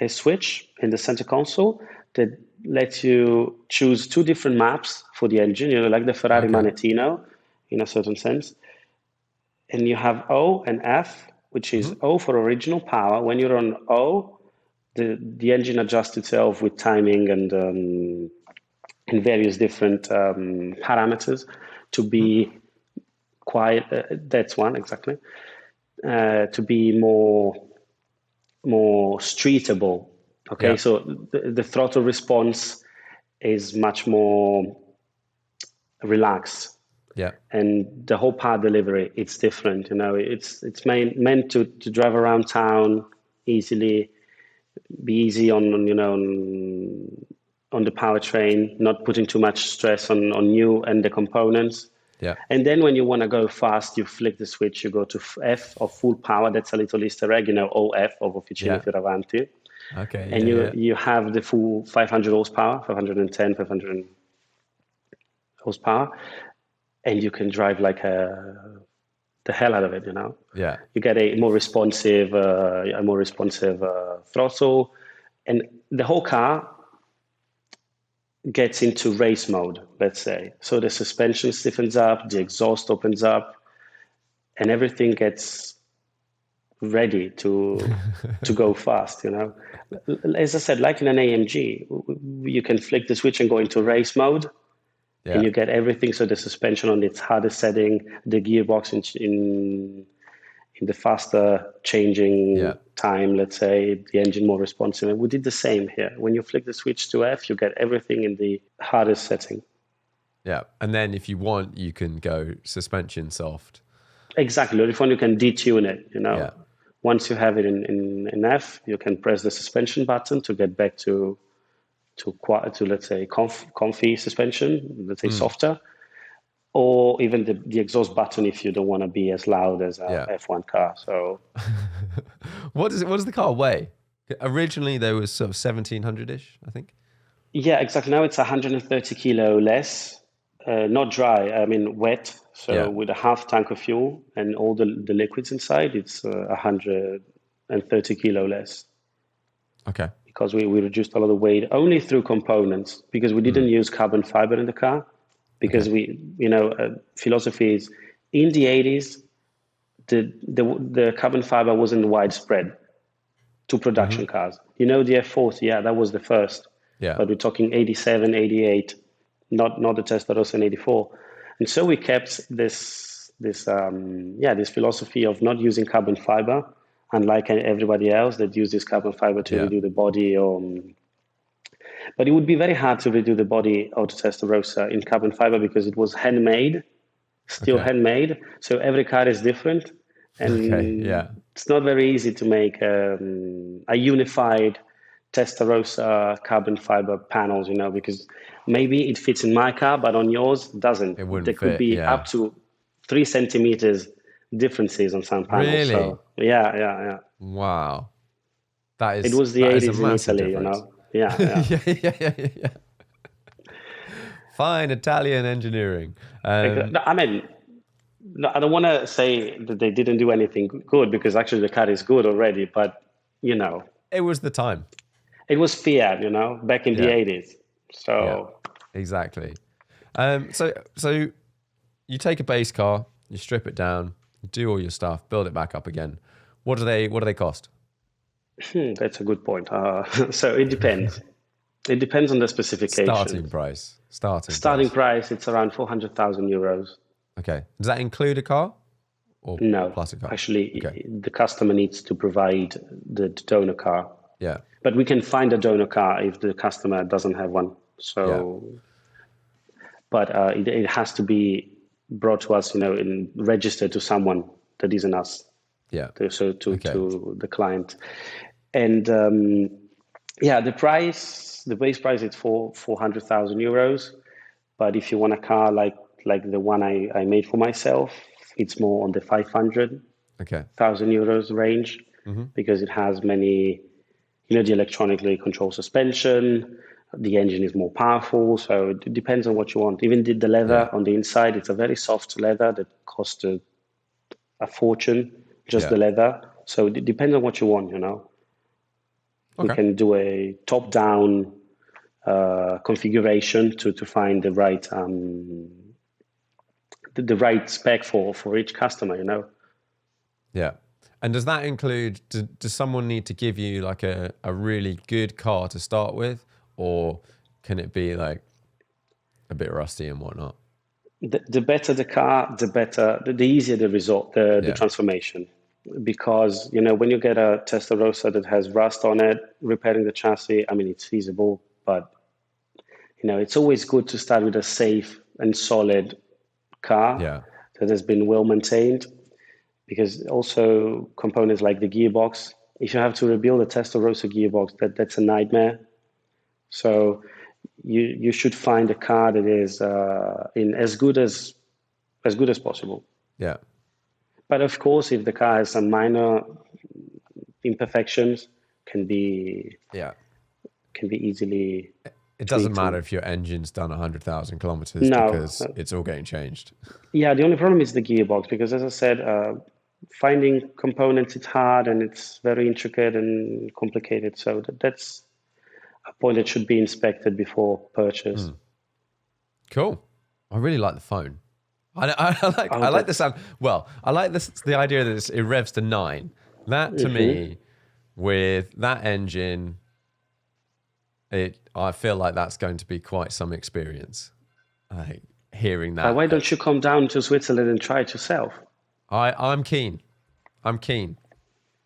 switch in the center console that lets you choose two different maps for the engine, like the Ferrari Manettino in a certain sense. And you have O and F, which is O for original power. When you're on O, the engine adjusts itself with timing and various different parameters to be quiet. That's one exactly. To be more streetable. Okay, so the throttle response is much more relaxed. Yeah, and the whole power delivery, it's different. It's meant to drive around town easily. Be easy on the powertrain, not putting too much stress on you and the components. Yeah. And then when you want to go fast, you flick the switch, you go to F of full power. That's a little Easter egg, OF of Officine Fioravanti. Okay. And you have the full 500 horsepower, 510, 500 horsepower, and you can drive like the hell out of it, Yeah. You get a more responsive throttle, and the whole car gets into race mode, let's say. So the suspension stiffens up, the exhaust opens up, and everything gets ready to go fast. As I said, like in an AMG, you can flick the switch and go into race mode, and you get everything. So the suspension on its hardest setting, the gearbox in the faster changing time, let's say, the engine more responsive. And we did the same here. When you flick the switch to F, you get everything in the hardest setting. Yeah, and then if you want, you can go suspension soft. Exactly. Or if you can detune it, Once you have it in F, you can press the suspension button to get back to let's say comfy suspension, let's say softer, or even the exhaust button if you don't want to be as loud as a F1 car. So, what does the car weigh? Originally, there was sort of 1700-ish, I think. Yeah, exactly. Now it's 130 kilo less, not dry. I mean wet. So with a half tank of fuel and all the liquids inside, it's 130 kilo less. Okay. Because we reduced a lot of weight only through components, because we didn't use carbon fiber in the car, because philosophy is in the 80s, the carbon fiber wasn't widespread to production cars. The F40, that was the first. Yeah. But we're talking 87, 88, not the Testarossa in 84. And so we kept this philosophy of not using carbon fiber, unlike everybody else that uses carbon fiber to redo the body. But it would be very hard to redo the body of the Testarossa in carbon fiber because it was handmade, handmade. So every car is different. And it's not very easy to make a unified Testarossa carbon fiber panels, because maybe it fits in my car, but on yours doesn't. It wouldn't There could be up to 3 centimeters differences on some panels. Really? So, yeah. Wow. That is. It was the 80s in Italy, difference. Yeah. yeah. Fine Italian engineering. I mean, I don't want to say that they didn't do anything good, because actually the car is good already, but it was the time. It was Fiat, back in the 80s. So exactly. So you take a base car, you strip it down, you do all your stuff, build it back up again. What do they cost? That's a good point. So it depends. It depends on the specification. Starting price, it's around 400,000 euros. Okay. Does that include a car? Or no. Plus a car? Actually, the customer needs to provide the donor car. Yeah. But we can find a donor car if the customer doesn't have one. So, but it has to be brought to us, and registered to someone that isn't us. Yeah. To the client. And the base price is 400,000 euros. But if you want a car like the one I made for myself, it's more on the 500,000 euros range, because it has many, the electronically controlled suspension, the engine is more powerful. So it depends on what you want. Even the leather on the inside, it's a very soft leather that cost a fortune, just the leather. So it depends on what you want, We can do a top-down configuration to find the right the right spec for each customer, Yeah. And does that include, does someone need to give you like a really good car to start with, or can it be like a bit rusty and whatnot? The better the car, the easier the result, the transformation. Because, when you get a Testarossa that has rust on it, repairing the chassis, I mean, it's feasible, but, it's always good to start with a safe and solid car that has been well maintained. Because also components like the gearbox, if you have to rebuild a Testarossa gearbox, that's a nightmare. So you should find a car that is in as good as possible. Yeah. But of course, if the car has some minor imperfections, can be easily. It doesn't matter if your engine's done 100,000 kilometers because it's all getting changed. Yeah, the only problem is the gearbox, because as I said, finding components, it's hard and it's very intricate and complicated. So that's a point that should be inspected before purchase. Cool. I really like the phone. I like the sound. Well, I like the idea that it revs to 9 That to me, with that engine, I feel like that's going to be quite some experience. Hearing But why that, don't you come down to Switzerland and try it yourself? I'm keen. I'm keen.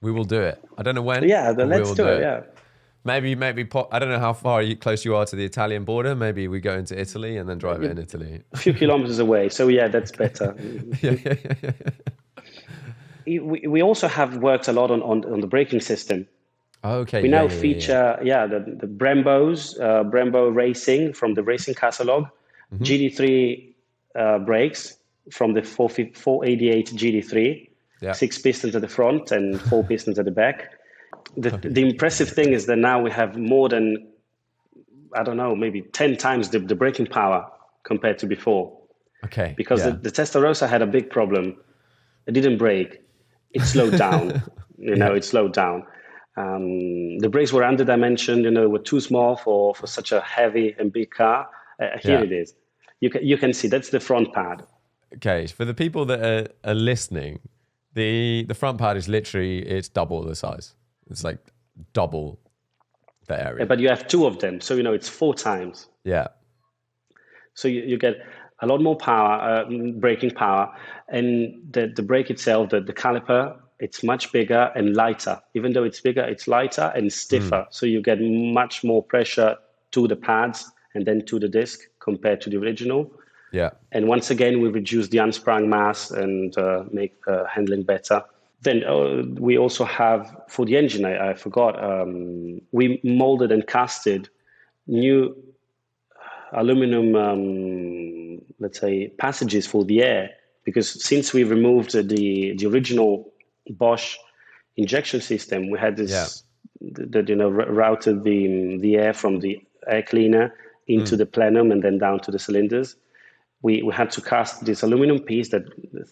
We will do it. I don't know when, Yeah, but we let's will do do it. it. Yeah. Maybe I don't know how close you are to the Italian border. Maybe we go into Italy and then drive it in Italy. A few kilometers away. So yeah, that's better. Yeah. We also have worked a lot on the braking system. Okay. We Yeah. now feature the Brembo Racing from the racing catalog, GD3 brakes from the 488 GD3, Yeah. 6 pistons at the front and 4 pistons at the back. The impressive thing is that now we have more than, I don't know, maybe 10 times the braking power compared to before. Okay. Because yeah. the Testarossa had a big problem. It didn't brake. It slowed down. It slowed down. The brakes were underdimensioned, were too small for such a heavy and big car. Here it is. You can see that's the front pad. Okay, for the people that are listening, the front pad is literally, it's double the size. It's like double the area. But you have 2 of them, so it's 4 times. Yeah. So you get a lot more power, braking power, and the brake itself, the caliper, it's much bigger and lighter. Even though it's bigger, it's lighter and stiffer. So you get much more pressure to the pads and then to the disc compared to the original. Yeah. And once again, we reduce the unsprung mass and make handling better. Then we also have, for the engine, I forgot, we molded and casted new aluminum, let's say, passages for the air, because since we removed the original Bosch injection system, we had this that routed the air from the air cleaner into the plenum and then down to the cylinders. We had to cast this aluminum piece that,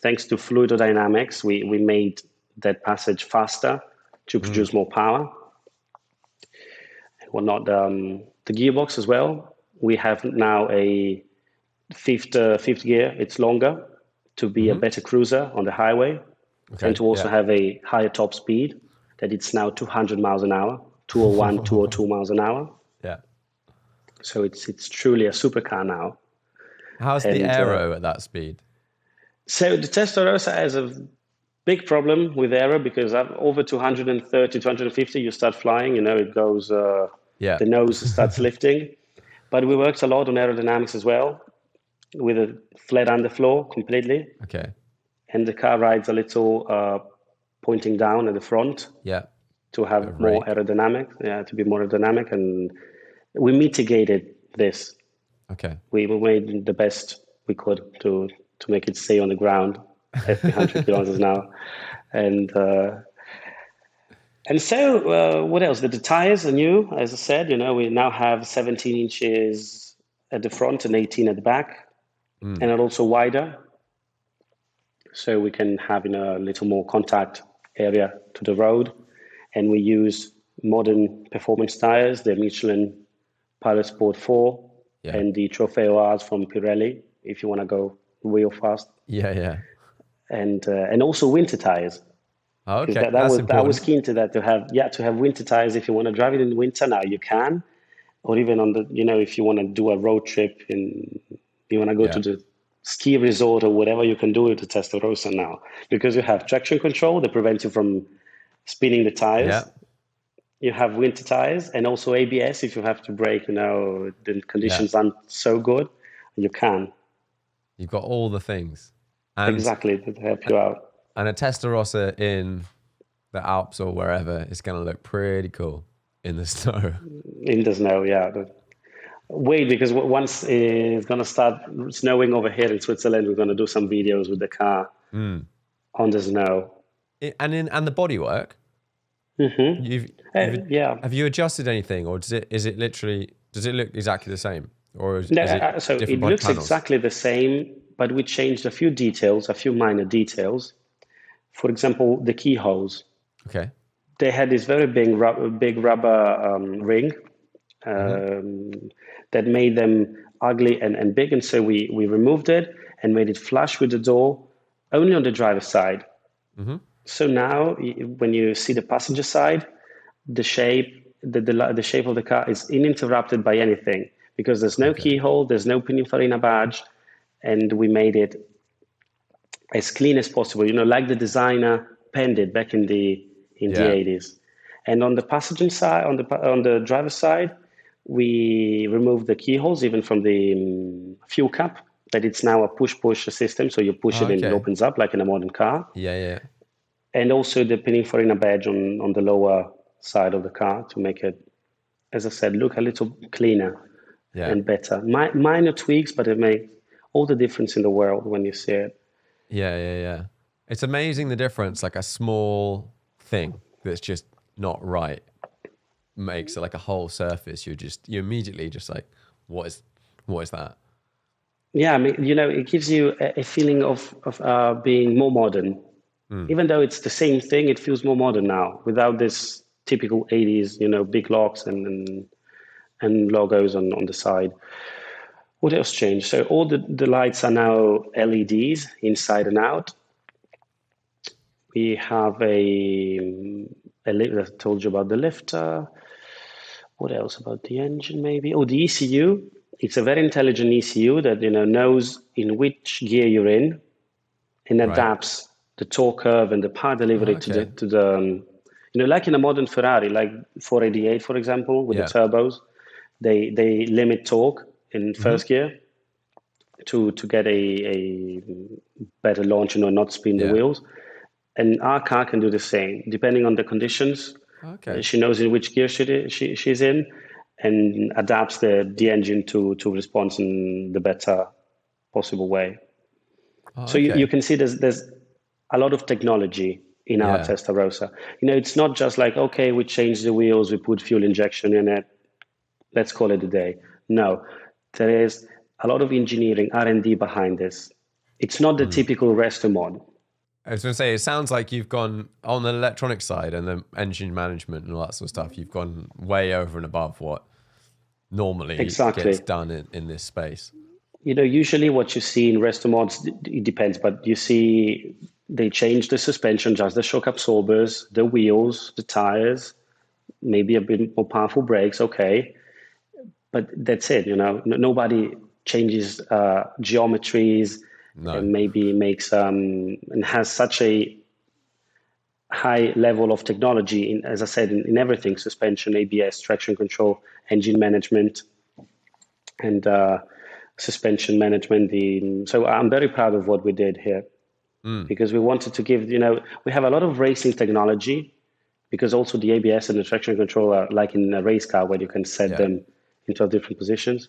thanks to fluidodynamics, we made that passage faster to produce more power and whatnot. The gearbox as well. We have now a fifth gear. It's longer to be a better cruiser on the highway, and to also have a higher top speed. That it's now 200 miles an hour, 201, 202 miles an hour. Yeah. So it's truly a supercar now. How's the aero at that speed? So the Testarossa has a big problem with aero, because over 230, 250, you start flying. It goes. The nose starts lifting. But we worked a lot on aerodynamics as well, with a flat underfloor completely. Okay. And the car rides a little pointing down at the front. Yeah. To have more aerodynamic. Yeah, to be more aerodynamic, and we mitigated this. Okay. We made the best we could to make it stay on the ground at 100 kilometers an hour. And so what else? The tires are new, as I said. We now have 17 inches at the front and 18 at the back, and are also wider. So we can have a little more contact area to the road. And we use modern performance tires, the Michelin Pilot Sport 4 and the Trofeo R's from Pirelli, if you want to go real fast. Yeah. And also winter tires. Oh, okay. I was keen to that, to have winter tires. If you want to drive it in winter, now you can, or even on the, if you want to do a road trip and you want to go to the ski resort or whatever, you can do it to Testarossa now, because you have traction control that prevents you from spinning the tires. Yeah. You have winter tires, and also ABS if you have to brake. The conditions aren't so good. You can. You've got all the things. Exactly, to help you out. And a Testarossa in the Alps or wherever is going to look pretty cool in the snow. In the snow, yeah. Wait, because once it's going to start snowing over here in Switzerland, we're going to do some videos with the car on the snow. And the bodywork. Have you adjusted anything, or does it look exactly the same, or is it so different it looks panels? Exactly the same, but we changed a few minor details. For example, the keyholes. Okay. They had this very big rubber ring that made them ugly and big, and so we removed it and made it flush with the door, only on the driver's side. So now, when you see the passenger side, the shape, the shape of the car is uninterrupted by anything because there's no Okay. keyhole, there's no Pininfarina badge, and we made it as clean as possible. Like the designer penned it back in the Yeah. 80s. And on the passenger side, on the driver's side, we removed the keyholes even from the fuel cap. That it's now a push system, so you push Oh, it and it okay. opens up like in a modern car. Yeah, yeah, And also the Pininfarina badge on the lower side of the car to make it, as I said, look a little cleaner yeah, and better. Minor tweaks, but it makes all the difference in the world when you see it. yeah, yeah, yeah. It's amazing the difference. Like a small thing that's just not right makes like a whole surface. You immediately just like, what is that? Yeah, I mean, it gives you a feeling of being more modern. Mm. Even though it's the same thing, it feels more modern now without this typical 80s, big locks and logos on the side. What else changed? So all the lights are now LEDs inside and out. We have a lift. I told you about the lifter. What else about the engine? Maybe the ECU. It's a very intelligent ECU that knows in which gear you're in and Right. adapts the torque curve and the power Oh, delivery okay. to the like in a modern Ferrari, like 488, for example, with the Yeah. turbos, they limit torque in Hmm. first gear to get a better launch, not spin the Yeah. wheels. And our car can do the same, depending on the conditions. Okay. She knows in which gear she's in, and adapts the engine to respond in the better possible way. Oh, So you okay. can see there's a lot of technology in our Yeah. Testarossa. It's not just like, okay, we change the wheels, we put fuel injection in it, let's call it a day. No, there is a lot of engineering R&D behind this. It's not the Mm. typical restomod. I was going to say, it sounds like you've gone on the electronic side and the engine management and all that sort of stuff. You've gone way over and above what normally gets Exactly. done in this space. Usually what you see in restomods, it depends, but you see they change the suspension, just the shock absorbers, the wheels, the tires, maybe a bit more powerful brakes, okay. But that's it, nobody changes geometries No. and maybe makes and has such a high level of technology in, as I said, in everything: suspension, ABS, traction control, engine management, and suspension management. So I'm very proud of what we did here Mm. because we wanted to give, we have a lot of racing technology because also the ABS and the traction control are like in a race car where you can set Yeah. them into different positions.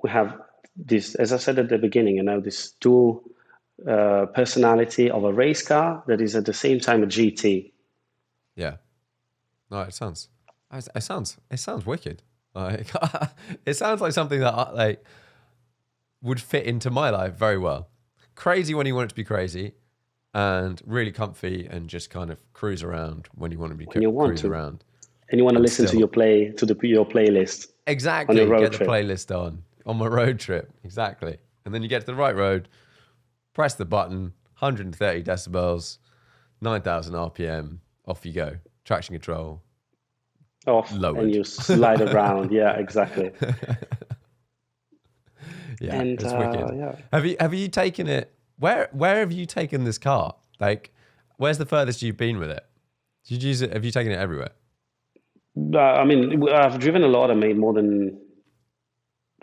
We have this, as I said at the beginning, this dual personality of a race car that is at the same time a GT. Yeah. No, it sounds wicked. Like, it sounds like something that like would fit into my life very well. Crazy when you want it to be crazy, and really comfy and just kind of cruise around when you want to be When you want cruise to, around, and you want to and listen to still your playlist on your exactly road get the trip. playlist on my road trip. Exactly, and then you get to the right road, press the button, 130 decibels, 9,000 RPM, off you go. Traction control Off and lowered. you slide around. Yeah, exactly. Yeah, And it's wicked. yeah, Have you taken it? Where have you taken this car? Like, where's the furthest you've been with it? Did you use it? Have you taken it everywhere? I mean, I've driven a lot. I made more than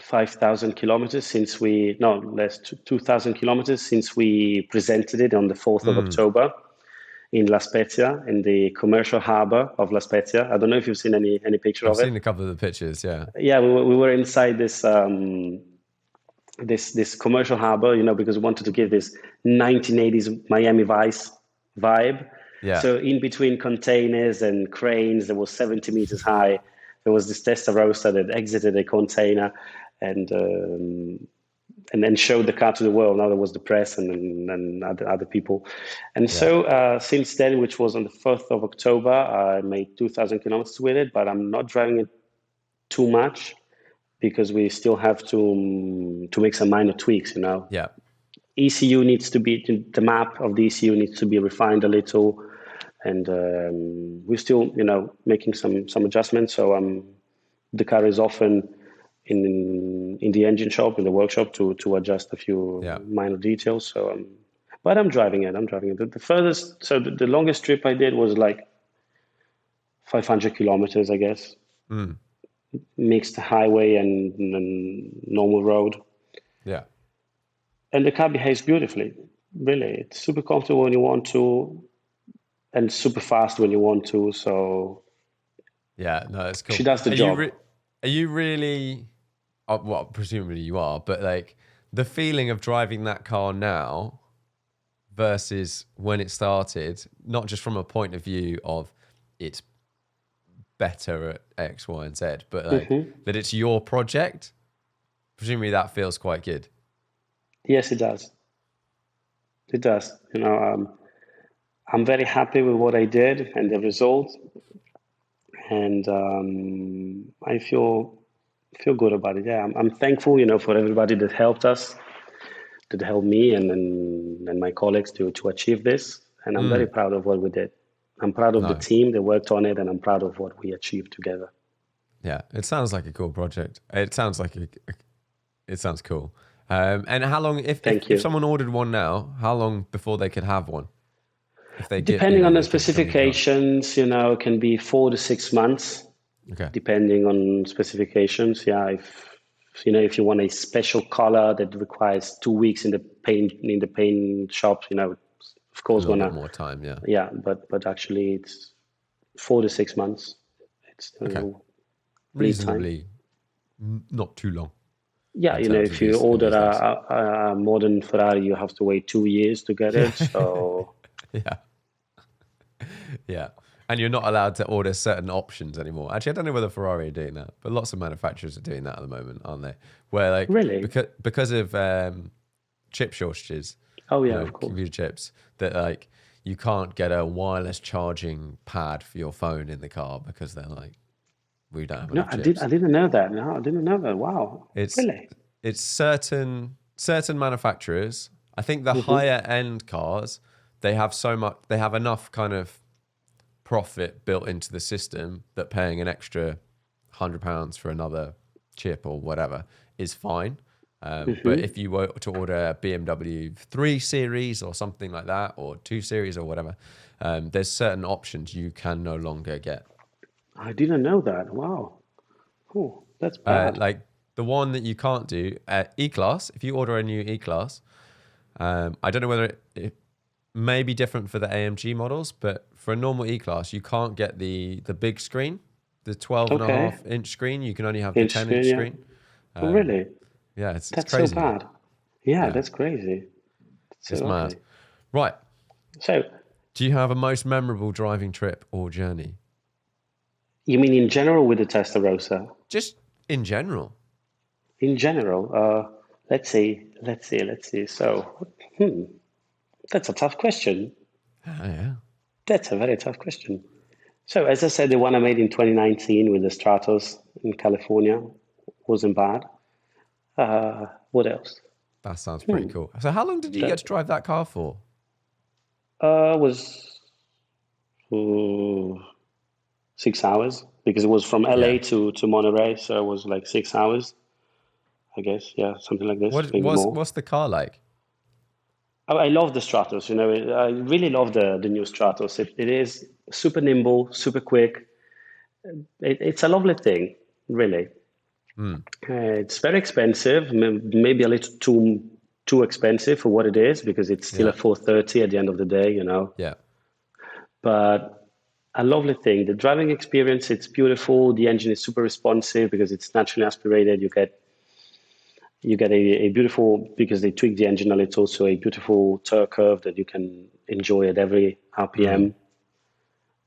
5,000 kilometers since we, no, less, 2,000 kilometers since we presented it on the 4th of Mm. October in La Spezia, in the commercial harbor of La Spezia. I don't know if you've seen any picture I've of it. seen a couple of the pictures. Yeah, Yeah, we were inside this commercial harbor, because we wanted to give this 1980s Miami Vice vibe. yeah, So in between containers and cranes that was 70 meters high, there was this Testarossa that exited a container and and then showed the car to the world. Now there was the press and other people. And yeah. so since then, which was on the 4th of October, I made 2,000 kilometers with it, but I'm not driving it too much because we still have to make some minor tweaks. Yeah. ECU needs to be, the map of the ECU needs to be refined a little, and we're still, making some adjustments. So the car is often in the engine shop, in the workshop, to adjust a few minor details. So, but I'm driving it. The furthest, so the longest trip I did was like 500 kilometers, I guess. Mixed highway and normal road. Yeah. And the car behaves beautifully. Really, it's super comfortable when you want to, and super fast when you want to. So yeah, no, it's cool. She does the job. Are you really? Well, presumably you are, but like the feeling of driving that car now versus when it started, not just from a point of view of it's better at X, Y, and Z, but like that it's your project. Presumably that feels quite good. Yes, it does. It does. I'm very happy with what I did and the result, and I feel good about it. Yeah, I'm thankful, for everybody that helped us, that helped me and my colleagues to achieve this. And I'm very proud of what we did. I'm proud of the team that worked on it, and I'm proud of what we achieved together. Yeah, it sounds like a cool project. It sounds like it sounds cool. And how long, if someone ordered one now, how long before they could have one? If they Depending on the specifications, it can be 4 to 6 months. Okay. Depending on specifications, yeah. If you want a special color that requires 2 weeks in the paint shop, of course, a little bit more time, yeah. Yeah, but actually, it's 4 to 6 months. It's reasonably not too long. Yeah, if you order a modern Ferrari, you have to wait 2 years to get it. So yeah. And you're not allowed to order certain options anymore. Actually, I don't know whether Ferrari are doing that, but lots of manufacturers are doing that at the moment, aren't they? Where like really, because of chip shortages. Oh yeah, of course. Computer chips, that like you can't get a wireless charging pad for your phone in the car because they're like, we don't have enough chips. I didn't know that. No, I didn't know that. Wow. It's certain manufacturers. I think the higher end cars, they have enough kind of profit built into the system that paying an extra £100 for another chip or whatever is fine. But if you were to order a BMW 3 Series or something like that, or 2 Series or whatever, there's certain options you can no longer get. I didn't know that. Wow. Oh, that's bad. Like the one that you can't do, E-Class, if you order a new E-Class, I don't know whether it may be different for the AMG models, but for a normal E-Class, you can't get the big screen, the 12.5-inch screen. You can only have the 10-inch screen. Really? Yeah, that's crazy. So bad. Yeah, that's crazy. It's mad. Right. So, do you have a most memorable driving trip or journey? You mean in general with the Testarossa? Just in general. In general, let's see. So, that's a tough question. Yeah. That's a very tough question. So, as I said, the one I made in 2019 with the Stratos in California wasn't bad. What else? That sounds pretty cool. So how long did you get to drive that car for? Was 6 hours, because it was from LA to Monterey, so it was like 6 hours, I guess. Yeah, something like this. What's the car like? I love the Stratos. I really love the new Stratos. It is super nimble, super quick. It's a lovely thing, really. It's very expensive, maybe a little too expensive for what it is, because it's still a 430 at the end of the day, Yeah. But a lovely thing. The driving experience, it's beautiful. The engine is super responsive because it's naturally aspirated. You get a beautiful, because they tweak the engine a little, so a beautiful turn curve that you can enjoy at every RPM.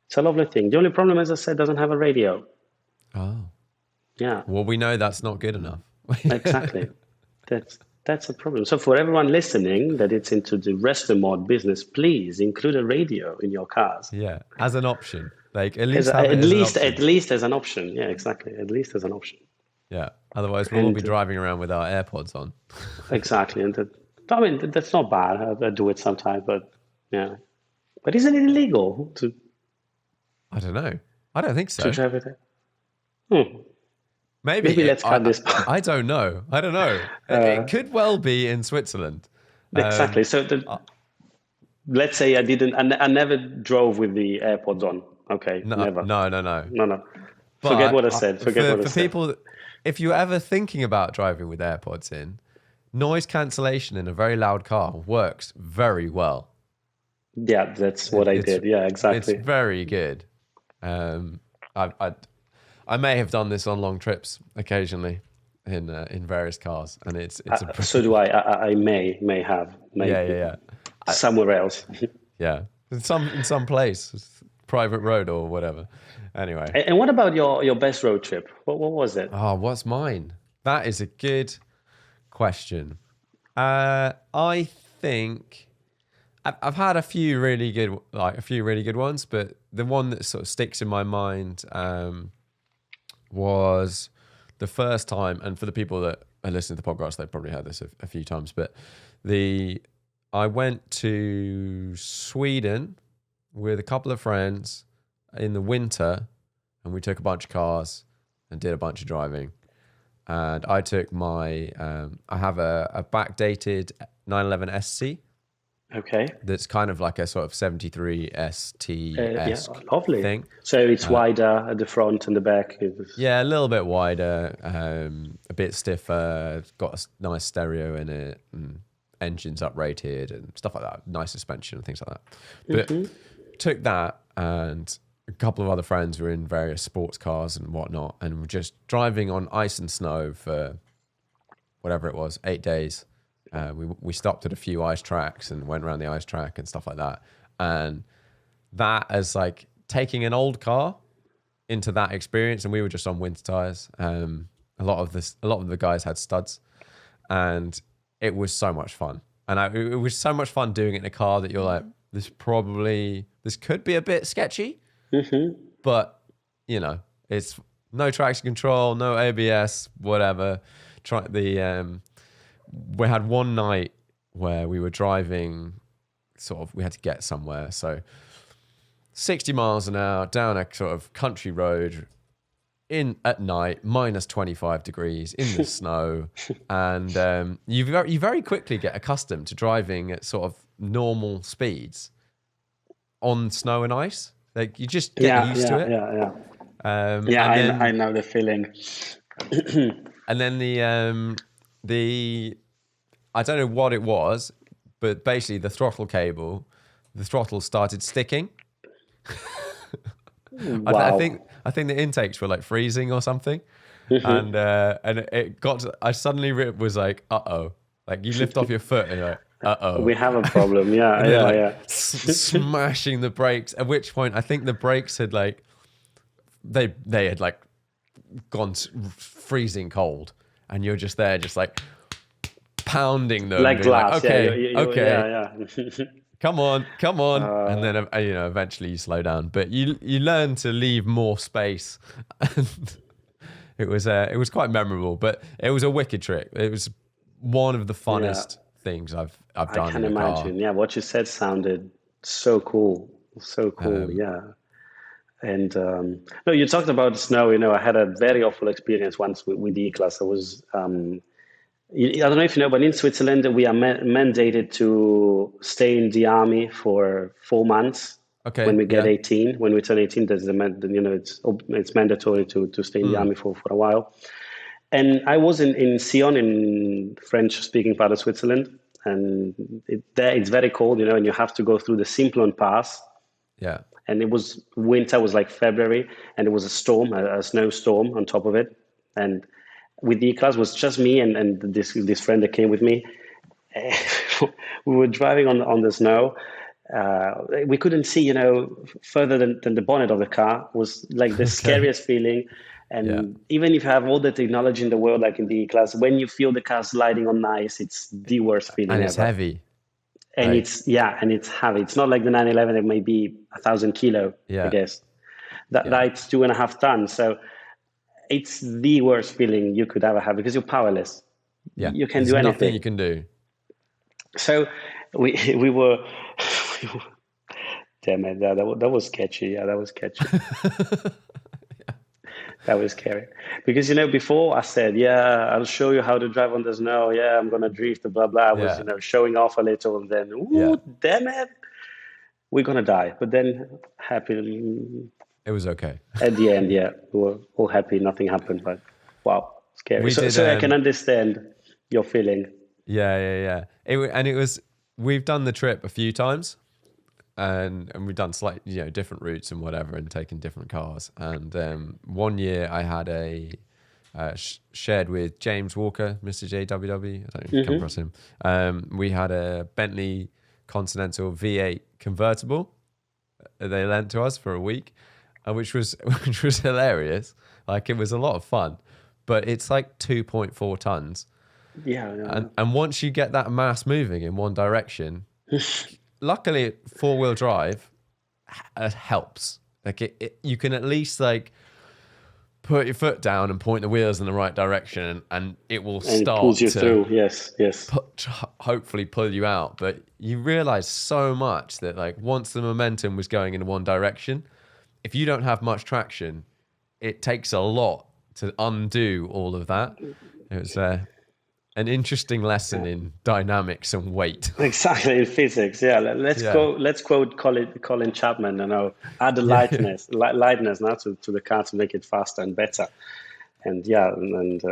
It's a lovely thing. The only problem, as I said, doesn't have a radio. Oh. Yeah. Well, we know that's not good enough. Exactly. That's a problem. So for everyone listening that it's into the restomod business, please include a radio in your cars. Yeah, as an option. Like at least at least as an option. Yeah, exactly. At least as an option. Yeah. Otherwise, we'll all be driving around with our AirPods on. Exactly, and I mean, that's not bad. I do it sometimes, but yeah. But isn't it illegal I don't know. I don't think to so. drive it? Hmm. Maybe Maybe let's cut this part. I don't know. I don't know. It could well be in Switzerland. Exactly. So Uh, let's say I never drove with the AirPods on. Okay, no, never. no, no, no. No. Forget But what I said. Forget what I for said. people, if you're ever thinking about driving with AirPods in, noise cancellation in a very loud car works very well. Yeah, that's what I did. Yeah, It's exactly. very good. I I may have done this on long trips occasionally in various cars, and it's a So do I. I may have yeah, yeah, maybe yeah. somewhere else. Yeah, in some place, private road or whatever. Anyway, And what about your best road trip? What was it? oh, what's mine? That is a good question. I think I've had a few really good ones, but the one that sort of sticks in my mind was the first time, and for the people that are listening to the podcast, they've probably heard this a few times, but I went to Sweden with a couple of friends in the winter, and we took a bunch of cars and did a bunch of driving. And I took I have a backdated 911 SC Okay. that's kind of like a sort of 73 Yeah, ST-esque lovely. thing. So it's wider at the front and the back. Yeah, a little bit wider, a bit stiffer, got a nice stereo in it, and engines uprated and stuff like that. Nice suspension and things like that. But took that, and a couple of other friends were in various sports cars and whatnot, and were just driving on ice and snow for whatever it was, 8 days. We stopped at a few ice tracks and went around the ice track and stuff like that. And that as like taking an old car into that experience, and we were just on winter tires. A lot of the guys had studs, and it was so much fun. And it was so much fun doing it in a car that you're like, this could be a bit sketchy, but you know, it's no traction control, no ABS, whatever. We had one night where we were driving, we had to get somewhere, so 60 miles an hour down a sort of country road at night, minus 25 degrees in the snow. And you very quickly get accustomed to driving at sort of normal speeds on snow and ice. Like you just get used to it. I know the feeling. And then the I don't know what it was, but basically the throttle started sticking. Wow. I think the intakes were like freezing or something, and it got. I suddenly was like, uh-oh. Like you lift off your foot and you're like, uh-oh. We have a problem. Yeah. Smashing the brakes. At which point, I think the brakes had like they had like gone freezing cold, and you're just there, just like pounding them, like glass. Like, okay, Yeah. come on, and then eventually you slow down, but you learn to leave more space. It was quite memorable, but it was a wicked trick. It was one of the funnest things I've done. I can in a imagine. car. Yeah, what you said sounded so cool. So cool. Yeah. And no, you talked about the snow. I had a very awful experience once with the E-Class. I was. I don't know if you know, but in Switzerland we are mandated to stay in the army for 4 months. Okay. When we get 18, when we turn 18, it's mandatory to stay in the army for a while. And I was in Sion, in French-speaking part of Switzerland, and it's very cold, and you have to go through the Simplon Pass. Yeah. And it was winter, it was like February, and it was a storm, a snowstorm on top of it. And with the E-Class was just me and this friend that came with me. We were driving on the snow. We couldn't see, further than the bonnet of the car. It was like the scariest feeling. And even if you have all the technology in the world, like in the E-Class, when you feel the car sliding on ice, it's the worst feeling and it's ever. Heavy. And it's heavy. It's not like the 911, it may be 1,000 kilo, I guess. That's 2.5 tons. So it's the worst feeling you could ever have because you're powerless. Yeah. You can There's do anything. Nothing you can do. So we were, damn it, that was sketchy. Yeah, that was sketchy. That was scary. Because, before I said, yeah, I'll show you how to drive on the snow. Yeah, I'm going to drift, blah, blah. I was, Yeah. showing off a little, and then, Yeah. ooh, damn it, we're going to die. But then happy It was okay. at the end, yeah, we were all happy. Nothing happened, but wow, scary. We So, did, so I can understand your feeling. yeah. And it was, we've done the trip a few times, and we've done slightly, different routes and whatever, and taken different cars. And one year I had shared with James Walker, Mr. JWW. I don't know if you've come across him. We had a Bentley Continental V8 convertible. They lent to us for a week, which was hilarious. Like, it was a lot of fun, but it's like 2.4 tons. Yeah. And once you get that mass moving in one direction, luckily four-wheel drive helps. Like, you can at least like put your foot down and point the wheels in the right direction, and it will And start it pulls you to through. Yes. hopefully pull you out. But you realize so much that, like, once the momentum was going in one direction, if you don't have much traction, it takes a lot to undo all of that. It was an interesting lesson in dynamics and weight. Exactly, in physics. Yeah, let's quote Colin Chapman. Add the lightness now to the car to make it faster and better. And yeah, and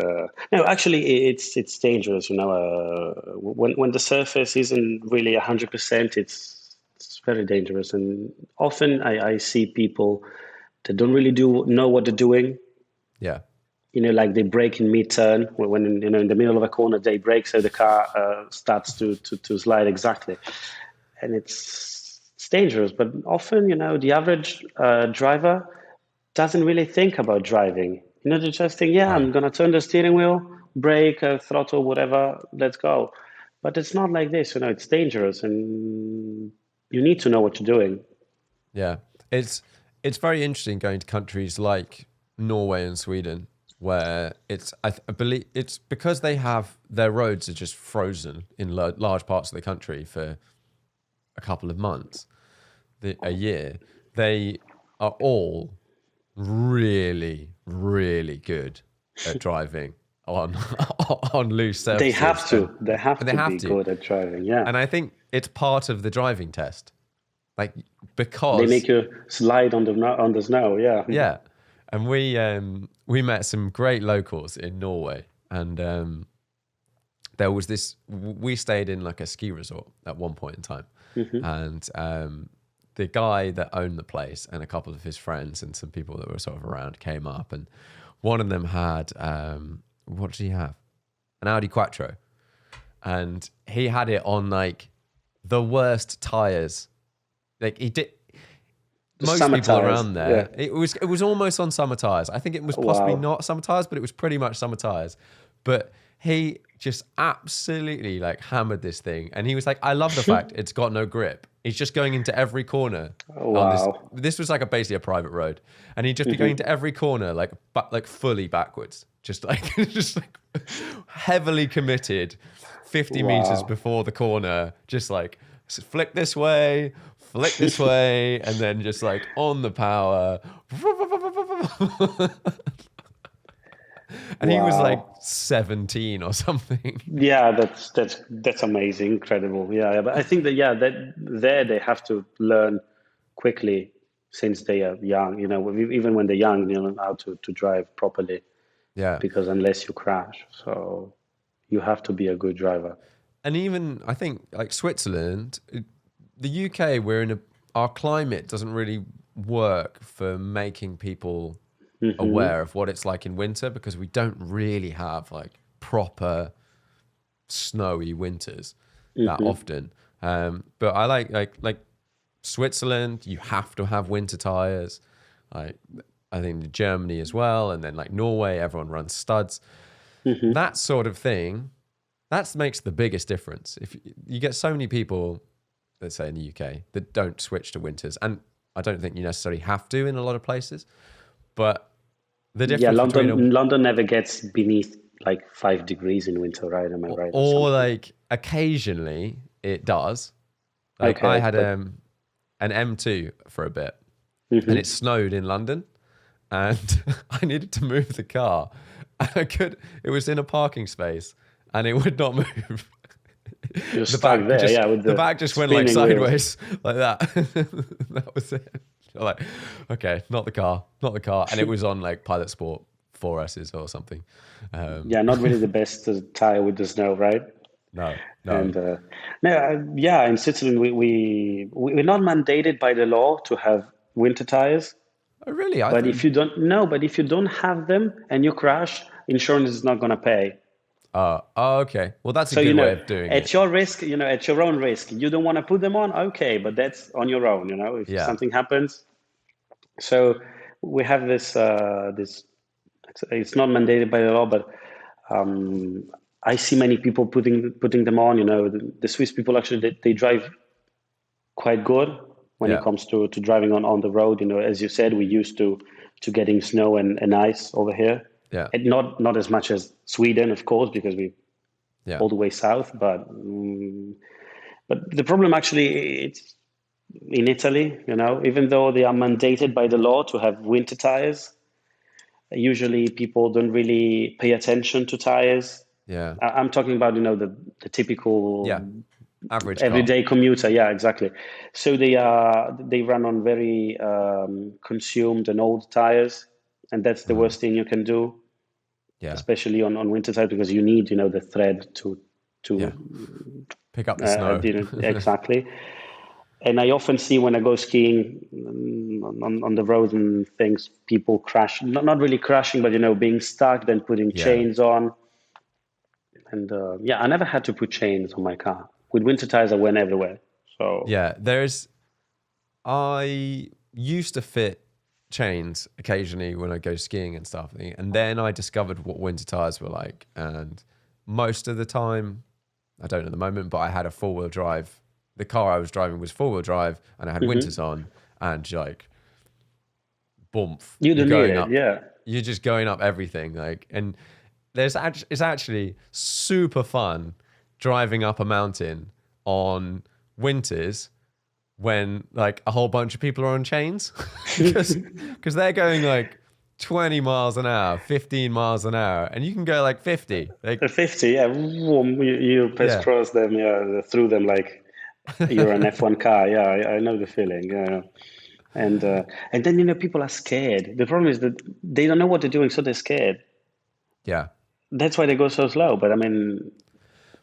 no, actually, it's dangerous. When the surface isn't really 100%, it's very dangerous. And often I see people that don't really know what they're doing. Yeah. Like they brake in mid-turn when in the middle of a corner they brake, so the car starts to slide exactly, and it's dangerous. But often, the average driver doesn't really think about driving. They just think, yeah, I'm gonna turn the steering wheel, brake, throttle, whatever, let's go. But it's not like this. It's dangerous, and you need to know what you're doing. Yeah, it's very interesting going to countries like Norway and Sweden, where I believe it's because they have their roads are just frozen in large parts of the country for a couple of months, a year. They are all really, really good at driving on on loose surfaces. They have to. They have to be good at driving. Yeah, and I think it's part of the driving test, like, because they make you slide on the snow. Yeah. Yeah. And we met some great locals in Norway, and there was this. We stayed in like a ski resort at one point in time, and the guy that owned the place and a couple of his friends and some people that were sort of around came up, and one of them had what did he have? An Audi Quattro, and he had it on like the worst tires. Like, he did. Most people tires, around there, it was almost on summer tires. I think it was possibly not summer tires, but it was pretty much summer tires. But he just absolutely like hammered this thing, and he was like, "I love the fact it's got no grip. He's just going into every corner." Wow. This was like basically a private road, and he'd just be going into every corner like fully backwards, just like heavily committed, 50 meters before the corner, just like flick this way, and then just like on the power. And he was like 17 or something. Yeah, that's amazing, incredible. Yeah, but I think that they have to learn quickly since they are young. Even when they're young, how to drive properly. Yeah. Because unless you crash, so you have to be a good driver. And even I think like Switzerland, the UK, our climate doesn't really work for making people aware of what it's like in winter, because we don't really have like proper snowy winters that often. But I like Switzerland, you have to have winter tires. I think Germany as well, and then like Norway, everyone runs studs. That sort of thing, that makes the biggest difference. If you get so many people, let's say in the UK, that don't switch to winters, and I don't think you necessarily have to in a lot of places, but the difference London never gets beneath like 5 degrees in winter, right? Am I right? Or like occasionally it does. Like I had an M2 for a bit, and it snowed in London, and I needed to move the car. And it was in a parking space, and it would not move. You're stuck there, with the back just went like sideways, like that. That was it. Like, okay, not the car, and it was on like Pilot Sport 4S's or something. Not really the best tire with the snow, right? No. And in Switzerland we're not mandated by the law to have winter tires. Oh, really? If you don't have them and you crash, insurance is not going to pay. Okay. Well, that's a good way of doing it. At your risk, at your own risk. You don't want to put them on, okay, but that's on your own. If something happens. So we have this. It's not mandated by the law, but I see many people putting them on. The Swiss people actually they drive quite good when it comes to driving on the road. As you said, we used to getting snow and ice over here. Yeah. And not as much as Sweden, of course, because we all the way south. But the problem actually it's in Italy. Even though they are mandated by the law to have winter tires, usually people don't really pay attention to tires. Yeah. I'm talking about the typical average everyday commuter. Yeah, exactly. So they run on very consumed and old tires, and that's the worst thing you can do. Yeah. Especially on winter tires, because you need the thread to pick up the snow. Exactly. And I often see when I go skiing on the road and things, people crash, not really crashing, but being stuck, then putting chains on. And I never had to put chains on my car. With winter tires, I went everywhere. So I used to fit chains occasionally when I go skiing and stuff, and then I discovered what winter tires were like. And most of the time, I don't at the moment, but I had a 4-wheel drive. The car I was driving was 4-wheel drive, and I had winters on, and like, boom, you're going up. Yeah, you're just going up everything. Like, and it's actually super fun driving up a mountain on winters when like a whole bunch of people are on chains, because they're going like 20 miles an hour, 15 miles an hour, and you can go like 50. Like 50, you pass across them, through them like you're an F1 car. Yeah, I know the feeling. Yeah. And then people are scared. The problem is that they don't know what they're doing, so they're scared. Yeah, that's why they go so slow. But I mean,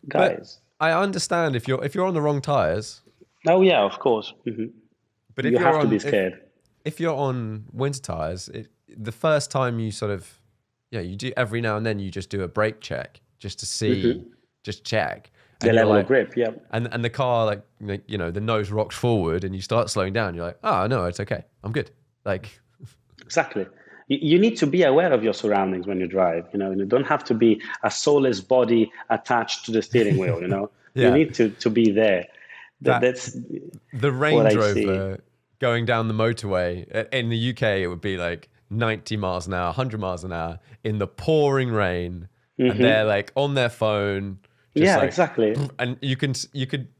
guys, but I understand if you're on the wrong tires. Oh yeah, of course. Mm-hmm. But if you have to be scared. If you're on winter tires, the first time you sort of you do every now and then you just do a brake check just to see, just check. The level of grip, and the car, like the nose rocks forward, and you start slowing down. You're like, oh no, it's okay, I'm good. Like, exactly. You need to be aware of your surroundings when you drive. You don't have to be a soulless body attached to the steering wheel. You need to be there. That's the Range Rover going down the motorway in the UK. It would be like 90 miles an hour, 100 miles an hour in the pouring rain, and they're like on their phone. Exactly. And you could,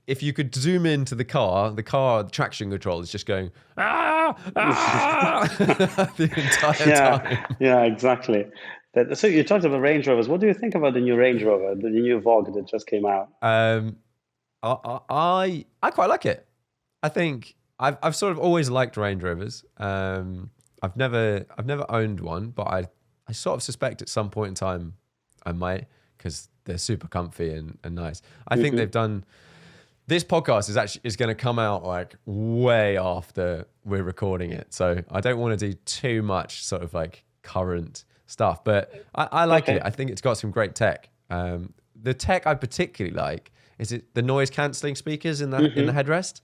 if you could zoom into the car traction control is just going the entire time. Yeah, exactly. So you talked about Range Rovers. What do you think about the new Range Rover, the new Vogue that just came out? I quite like it. I think I've sort of always liked Range Rovers. I've never owned one, but I sort of suspect at some point in time I might, because they're super comfy and nice. I think they've done. This podcast is going to come out like way after we're recording it, so I don't want to do too much sort of like current stuff. But I like it. I think it's got some great tech. The tech I particularly like is the noise cancelling speakers in the headrest.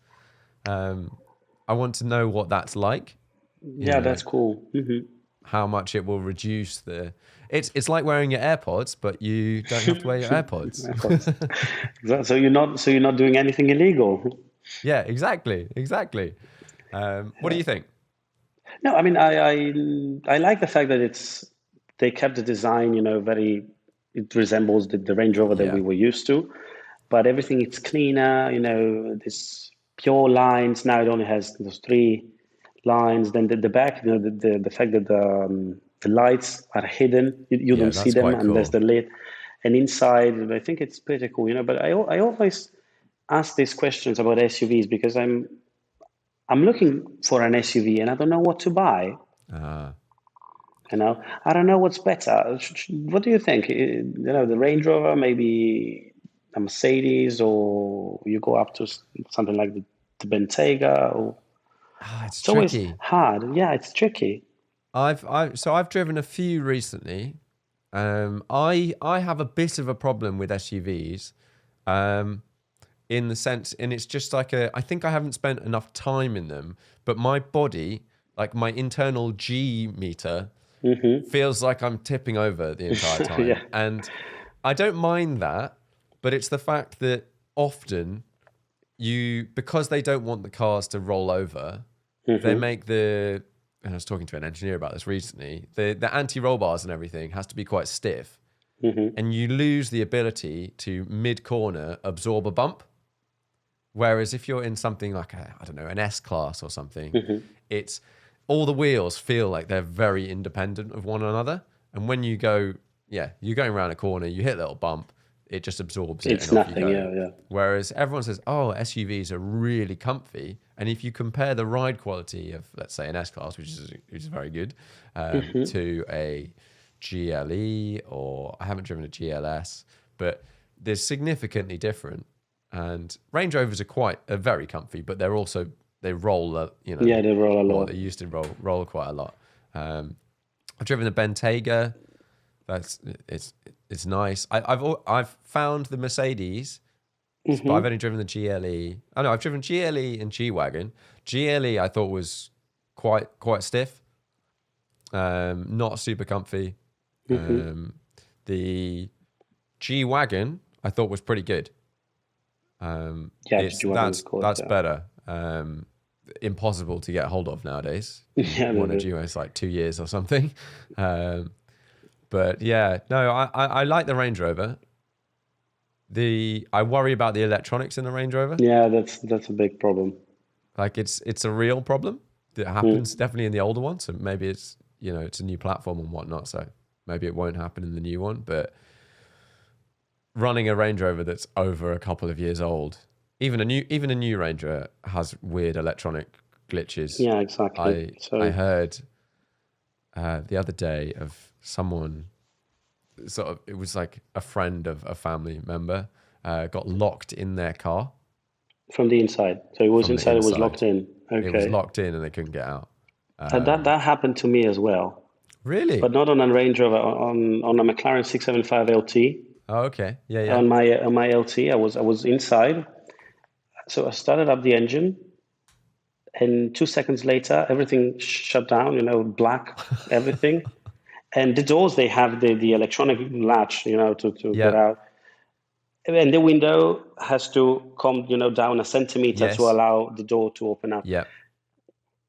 I want to know what that's like. That's cool. How much it will reduce the. It's like wearing your AirPods, but you don't have to wear your AirPods. So you're not doing anything illegal. Yeah, exactly. What do you think? No, I mean I like the fact that they kept the design, very. It resembles the Range Rover that we were used to. but everything is cleaner. This pure lines. Now it only has those three lines. Then the back, the fact that the lights are hidden, you Yeah, don't see that's them quite unless cool. they're lit. And inside, I think it's pretty cool. But I always ask these questions about SUVs because I'm looking for an SUV and I don't know what to buy. Ah. I don't know what's better. What do you think? The Range Rover, maybe a Mercedes, or you go up to something like the Bentayga. Or It's it's always tricky. hard. Yeah, it's tricky. I've driven a few recently. I have a bit of a problem with SUVs, in the sense, and it's just like I think I haven't spent enough time in them, but my body, like my internal G meter, feels like I'm tipping over the entire time. Yeah. And I don't mind that, but it's the fact that often because they don't want the cars to roll over, they make and I was talking to an engineer about this recently, the anti-roll bars and everything has to be quite stiff. And you lose the ability to mid-corner absorb a bump. Whereas if you're in something like I don't know, an S-Class or something, it's all the wheels feel like they're very independent of one another. And when you're going around a corner, you hit a little bump, it just absorbs it It's and off you nothing. go. Yeah, yeah. Whereas everyone says, oh, SUVs are really comfy. And if you compare the ride quality of, let's say, an S-Class, which is very good, to a GLE, or I haven't driven a GLS, but they're significantly different. And Range Rovers are very comfy, but they roll, Yeah, they roll a or lot. they used to roll quite a lot. I've driven the Bentayga. It's nice. I've found the Mercedes, but I've only driven the GLE. Oh no, I've driven GLE and G-Wagon. GLE I thought was quite stiff, not super comfy. The G-Wagon I thought was pretty good. Yeah, G-Wagon is good. That's Yeah. better. Impossible to get hold of nowadays. Yeah, One of they do. it's like 2 years or something. But yeah, no, I like the Range Rover. I worry about the electronics in the Range Rover. Yeah, that's a big problem. Like it's a real problem that happens definitely in the older one. So maybe it's it's a new platform and whatnot. So maybe it won't happen in the new one. But running a Range Rover that's over a couple of years old, even a new Range Rover has weird electronic glitches. Yeah, exactly. I heard the other day of someone, sort of, it was like a friend of a family member, got locked in their car. From the inside. So it was From the inside, it was inside. locked in. It was Okay. locked in and they couldn't get out. That happened to me as well. Really? But not on a Range Rover, on a McLaren 675 LT. Oh, okay. Yeah. On my LT, I was inside. So I started up the engine, and 2 seconds later, everything shut down. Black, everything, and the doors, they have the electronic latch, to Yeah. get out, and the window has to come, down a centimeter Yes. to allow the door to open up. Yeah.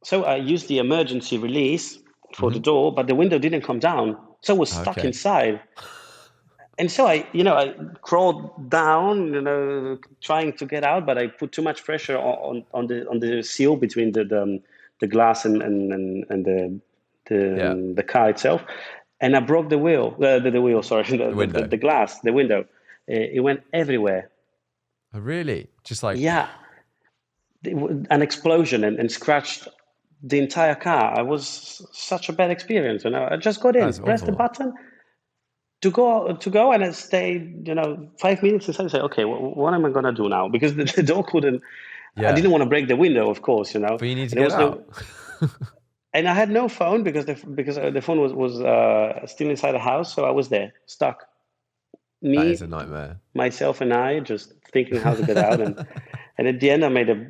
So I used the emergency release for the door, but the window didn't come down, so I was stuck Okay. inside. And so I crawled down, trying to get out, but I put too much pressure on the seal between the glass and the car itself, and I broke the wheel. The wheel, sorry, window. the glass, the window. It went everywhere. Oh, really? Just like Yeah, an explosion and scratched the entire car. It was such a bad experience. I just got in, That's pressed the awful. button to go, and I stayed 5 minutes inside and say, okay, what am I going to do now? Because the door couldn't. I didn't want to break the window, of course. But you need to And there get was out. and I had no phone because the phone was still inside the house, so I was there stuck. That Me, is a nightmare. myself, and I just thinking how to get out, and at the end I made a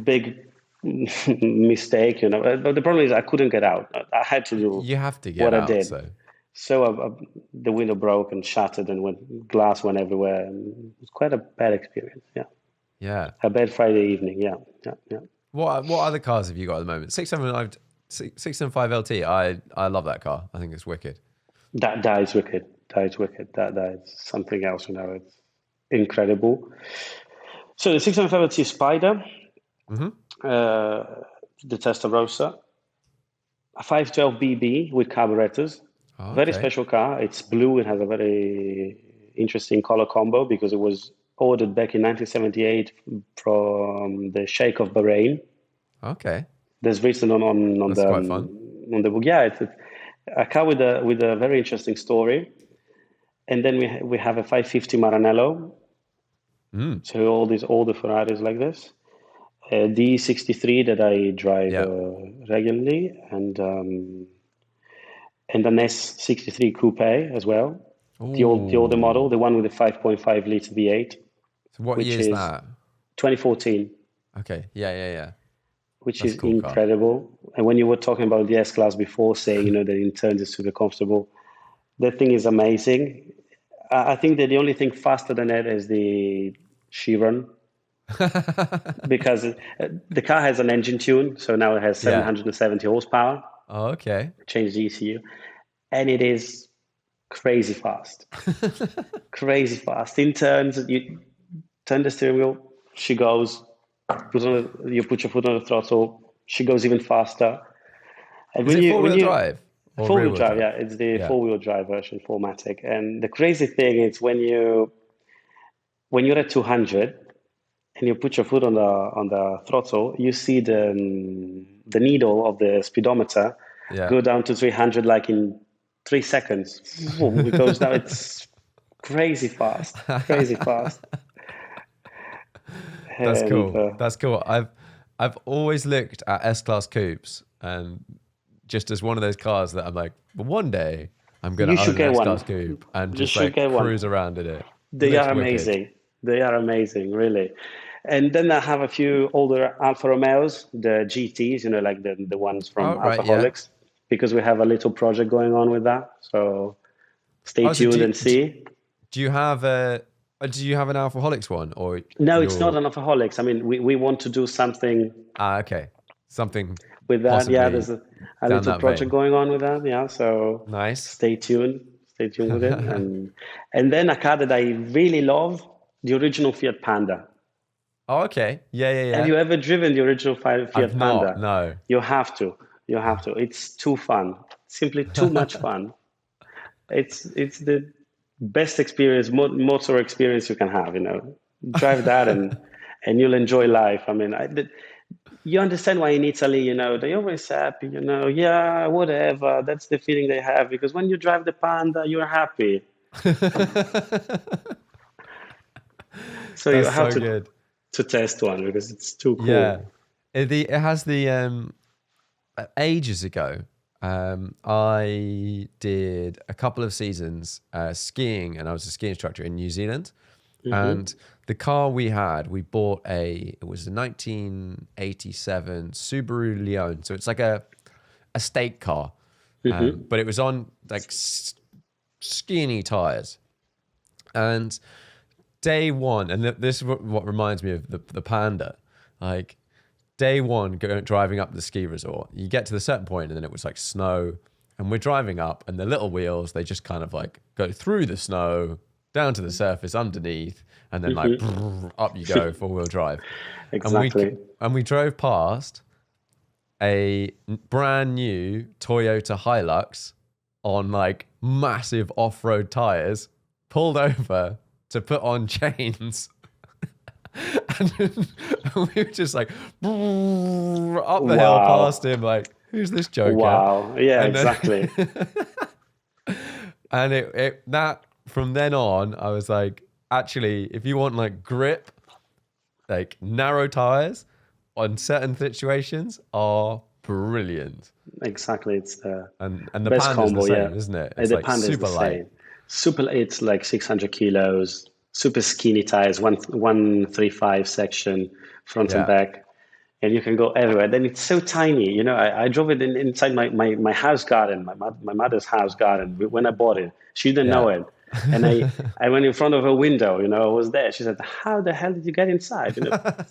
big mistake. But the problem is I couldn't get out. I had to do You have to get what out. I did. So the window broke and shattered, and glass went everywhere. And it was quite a bad experience. Yeah. Yeah. A bad Friday evening. Yeah. What other cars have you got at the moment? 675 LT. I love that car. I think it's wicked. That is wicked. That is wicked. That is something else. incredible. So the 650 Spider, Mm-hmm. the Testarossa, a 512 BB with carburetors. Oh, Very okay. special car. It's blue. It has a very interesting color combo because it was ordered back in 1978 from the Sheikh of Bahrain. Okay. There's written That's quite fun. on the book. Yeah, it's a car with a very interesting story. And then we have a 550 Maranello. Mm. So all these older Ferraris like this. The 63 that I drive Yeah. regularly, and an S63 coupe as well. The older model, Ooh. the one with the 5.5 liter V8, So what which year is is that? 2014, Okay. Yeah, yeah, yeah. which That's is a cool car. incredible. And when you were talking about the S Class before, saying that in turns is super comfortable, that thing is amazing. I think that the only thing faster than that is the Chiron, because the car has an engine tune, so now it has Yeah. 770 horsepower. Oh, okay. Change the ECU, and it is crazy fast. Crazy fast. In turns, you turn the steering wheel, she goes. You put your foot on the throttle, she goes even faster. And Is when it you four-wheel drive or four wheel rear-wheel drive, drive? yeah, it's the Yeah. 4-wheel drive version, 4MATIC. And the crazy thing is when you're at 200 and you put your foot on the throttle, you see the needle of the speedometer Yeah. go down to 300 like in 3 seconds. It goes down. It's crazy fast, crazy fast. That's And cool. That's cool. I've always looked at S-Class coupes and just as one of those cars that I'm like, well, one day I'm gonna you own should an get S-Class one. coupe and You just should like get one. cruise around in it. It They looks are wicked. amazing. They are amazing, really. And then I have a few older Alfa Romeos, the GTs, like the ones from Oh, right, yeah. Alfaholics, because we have a little project going on with that. So stay Oh, so tuned and see. do you have do you have an Alphaholics one or No, it's not you're an Alfaholics. I mean, we want to do something okay. Something with that. Yeah, possibly there's a down little that project vein. going on with that. Yeah, so Nice. stay tuned. Stay tuned with it. And then a car that I really love, the original Fiat Panda. Oh, okay. Yeah, yeah, Have yeah. you ever driven the original I've Fiat not, Panda? no. You have to. You have to. It's too fun. Simply too much fun. It's the best experience, motor experience you can have. Drive that and you'll enjoy life. I mean, you understand why in Italy, they always happy. Yeah, whatever. That's the feeling they have because when you drive the Panda, you're happy. So you That's have so good. to test one because it's too Yeah. cool. It has the ages ago, I did a couple of seasons skiing, and I was a ski instructor in New Zealand. And the car we bought it was a 1987 Subaru Leone. So it's like a state car, but it was on like skinny tires. And day one, and this is what reminds me of the Panda, like day one, driving up the ski resort, you get to the certain point and then it was like snow and we're driving up and the little wheels, they just kind of like go through the snow down to the surface underneath and then like up you go, 4-wheel drive. Exactly. And we drove past a brand new Toyota Hilux on like massive off-road tires, pulled over to put on chains. And we were just like up the hill past Wow. him, like, who's this joker? Wow. Yeah, And then, exactly. and that from then on, I was like, actually, if you want like grip, like narrow tires on certain situations are brilliant. Exactly. It's the And the best Panda's the combo, yeah. same, isn't it? And It's the like Panda is the super light. same. It's like 600 kilos, super skinny tires, 135 section, front and Yeah. back. And you can go everywhere. Then it's so tiny. I drove it inside my house garden, my mother's house garden. When I bought it, she didn't know Yeah. it. And I went in front of her window, I was there. She said, how the hell did you get inside?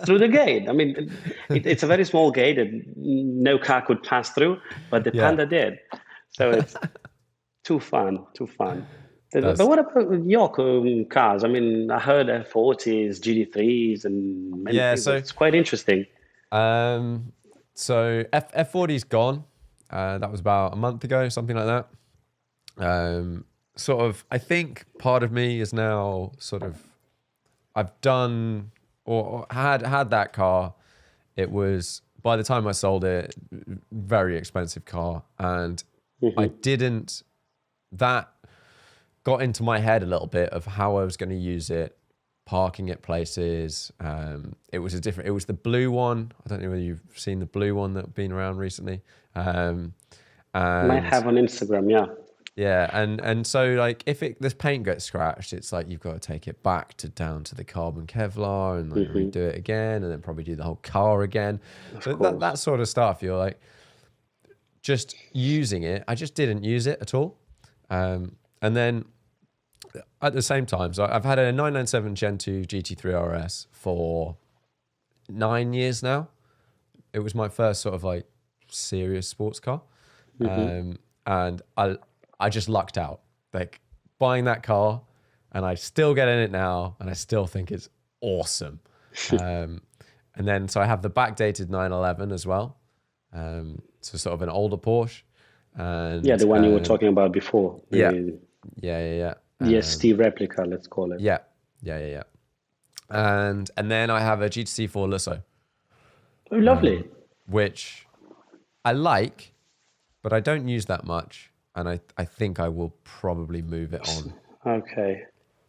Through the gate. I mean, it's a very small gate that no car could pass through, but the Yeah. Panda did. So it's too fun, too fun. But what about your cars? I mean, I heard F40s, GT3s, and many Yeah, things. so It's quite interesting. um, F40's gone. That was about a month ago, something like that. Sort of, I think part of me is now sort of, I've done or had that car. It was, by the time I sold it, very expensive car, and I didn't. That got into my head a little bit of how I was going to use it, parking at places. It was it was the blue one. I don't know whether you've seen the blue one that's been around recently. Might And have on Instagram, yeah. yeah, and so like if this paint gets scratched, it's like you've got to take it back to down to the carbon Kevlar and like redo it again, and then probably do the whole car again. So that sort of stuff, you're like just using it. I just didn't use it at all. And then at the same time, so I've had a 997 Gen 2 GT3 RS for 9 years now. It was my first sort of like serious sports car. And I just lucked out, like buying that car, and I still get in it now, and I still think it's awesome. And then so I have the backdated 911 as well, so sort of an older Porsche. And Yeah, the one you were talking about before. yeah, The yeah. ST replica, let's call it. Yeah. And then I have a GTC4 Lusso, Oh, lovely. which I like, but I don't use that much, and I think I will probably move it on. Okay.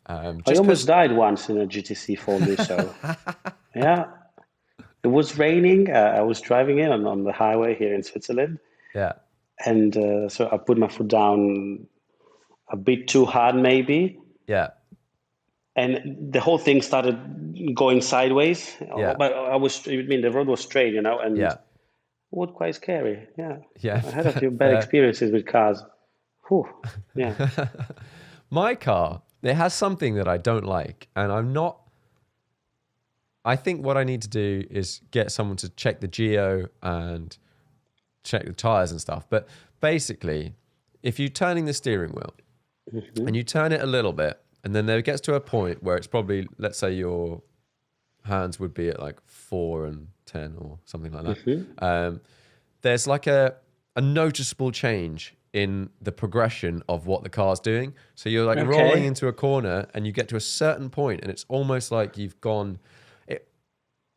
I Just almost died once in a GTC 4 so yeah. It was raining. I was driving in on the highway here in Switzerland, yeah, and so I put my foot down a bit too hard, maybe, yeah, and the whole thing started going sideways. Yeah. But I mean, the road was straight, and yeah, it was quite scary. Yeah. yeah. I had a few bad experiences with cars. Whew. Yeah. My car, it has something that I don't like, and I think what I need to do is get someone to check the geo and check the tires and stuff. But basically, if you're turning the steering wheel and you turn it a little bit, and then there gets to a point where it's probably, let's say your hands would be at like 4 and 10 or something like that. There's like a noticeable change in the progression of what the car's doing. So you're like rolling into a corner, and you get to a certain point, and it's almost like you've gone.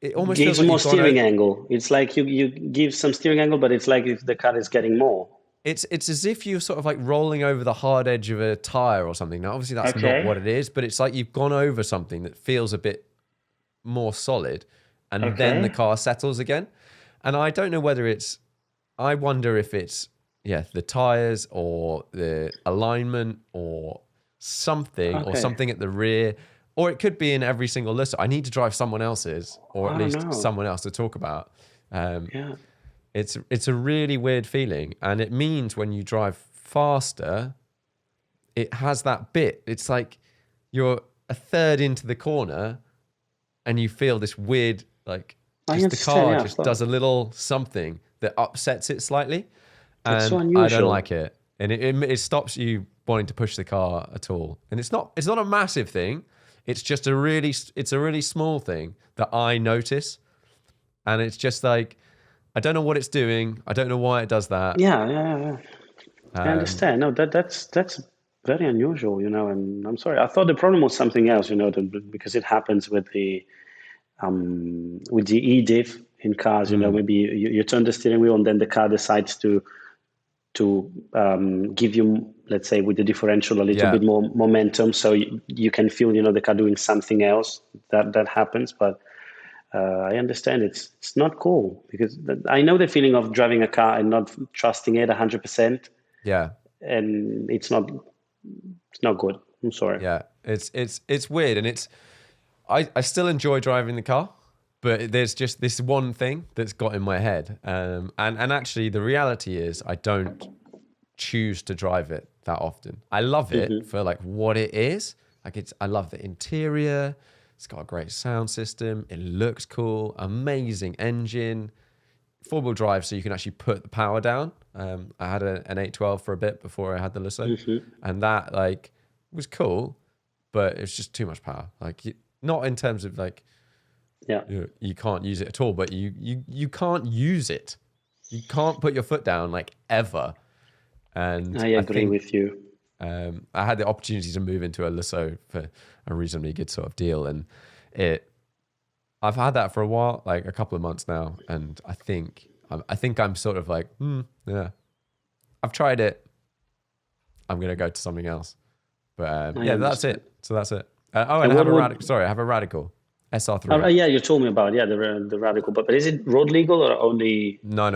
It almost gives feels like more you've gone steering angle. It's like you give some steering angle, but it's like if the car is getting more. It's as if you're sort of like rolling over the hard edge of a tire or something. Now, obviously, that's not what it is, but it's like you've gone over something that feels a bit more solid, and then the car settles again. And I don't know whether I wonder if it's the tires or the alignment or something or something at the rear, or it could be in every single list. I need to drive someone else's, or at least someone else to talk about. It's a really weird feeling, and it means when you drive faster, it has that bit. It's like you're a third into the corner, and you feel this weird, like just the car just does a little something that upsets it slightly, and so unusual. I don't like it, and it stops you wanting to push the car at all. And it's not a massive thing. It's just a really small thing that I notice, and it's just like, I don't know what it's doing. I don't know why it does that. Yeah. I understand. No, that's very unusual, and I'm sorry. I thought the problem was something else, because it happens with the e-diff in cars. Maybe you turn the steering wheel, and then the car decides to give you, let's say, with the differential a little bit more momentum, so you can feel, the car doing something else. That happens, but I understand it's not cool, because I know the feeling of driving a car and not trusting it 100%. Yeah, and it's not good. I'm sorry. Yeah, it's weird, and I still enjoy driving the car, but there's just this one thing that's got in my head, and actually the reality is I don't choose to drive it that often. I love it for like what it is. Like I love the interior. It's got a great sound system. It looks cool. Amazing engine. 4-wheel drive, so you can actually put the power down. I had an 812 for a bit before I had the Lusso, and that, like, was cool, but it's just too much power. Like not in terms of like, you can't use it at all, but you can't use it. You can't put your foot down like ever. And I agree with you. I had the opportunity to move into a Lusso for a reasonably good sort of deal, and I've had that for a while, like a couple of months now, and I think I'm sort of like, yeah, I've tried it. I'm gonna go to something else, but that's it. So that's it. And I have a Radical. Sorry, I have a Radical SR3. Yeah, you told me about the Radical, but is it road legal or only? No,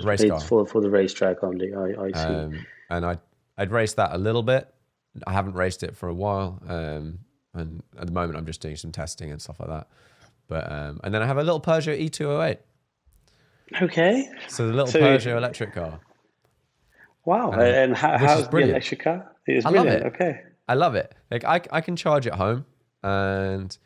race car. For the racetrack only. I see. And I'd raced that a little bit. I haven't raced it for a while, and at the moment I'm just doing some testing and stuff like that. But and then I have a little Peugeot E208. Okay. So the little Peugeot electric car. Wow. And how's the electric car? It's brilliant. Okay. I love it. Like I can charge at home, and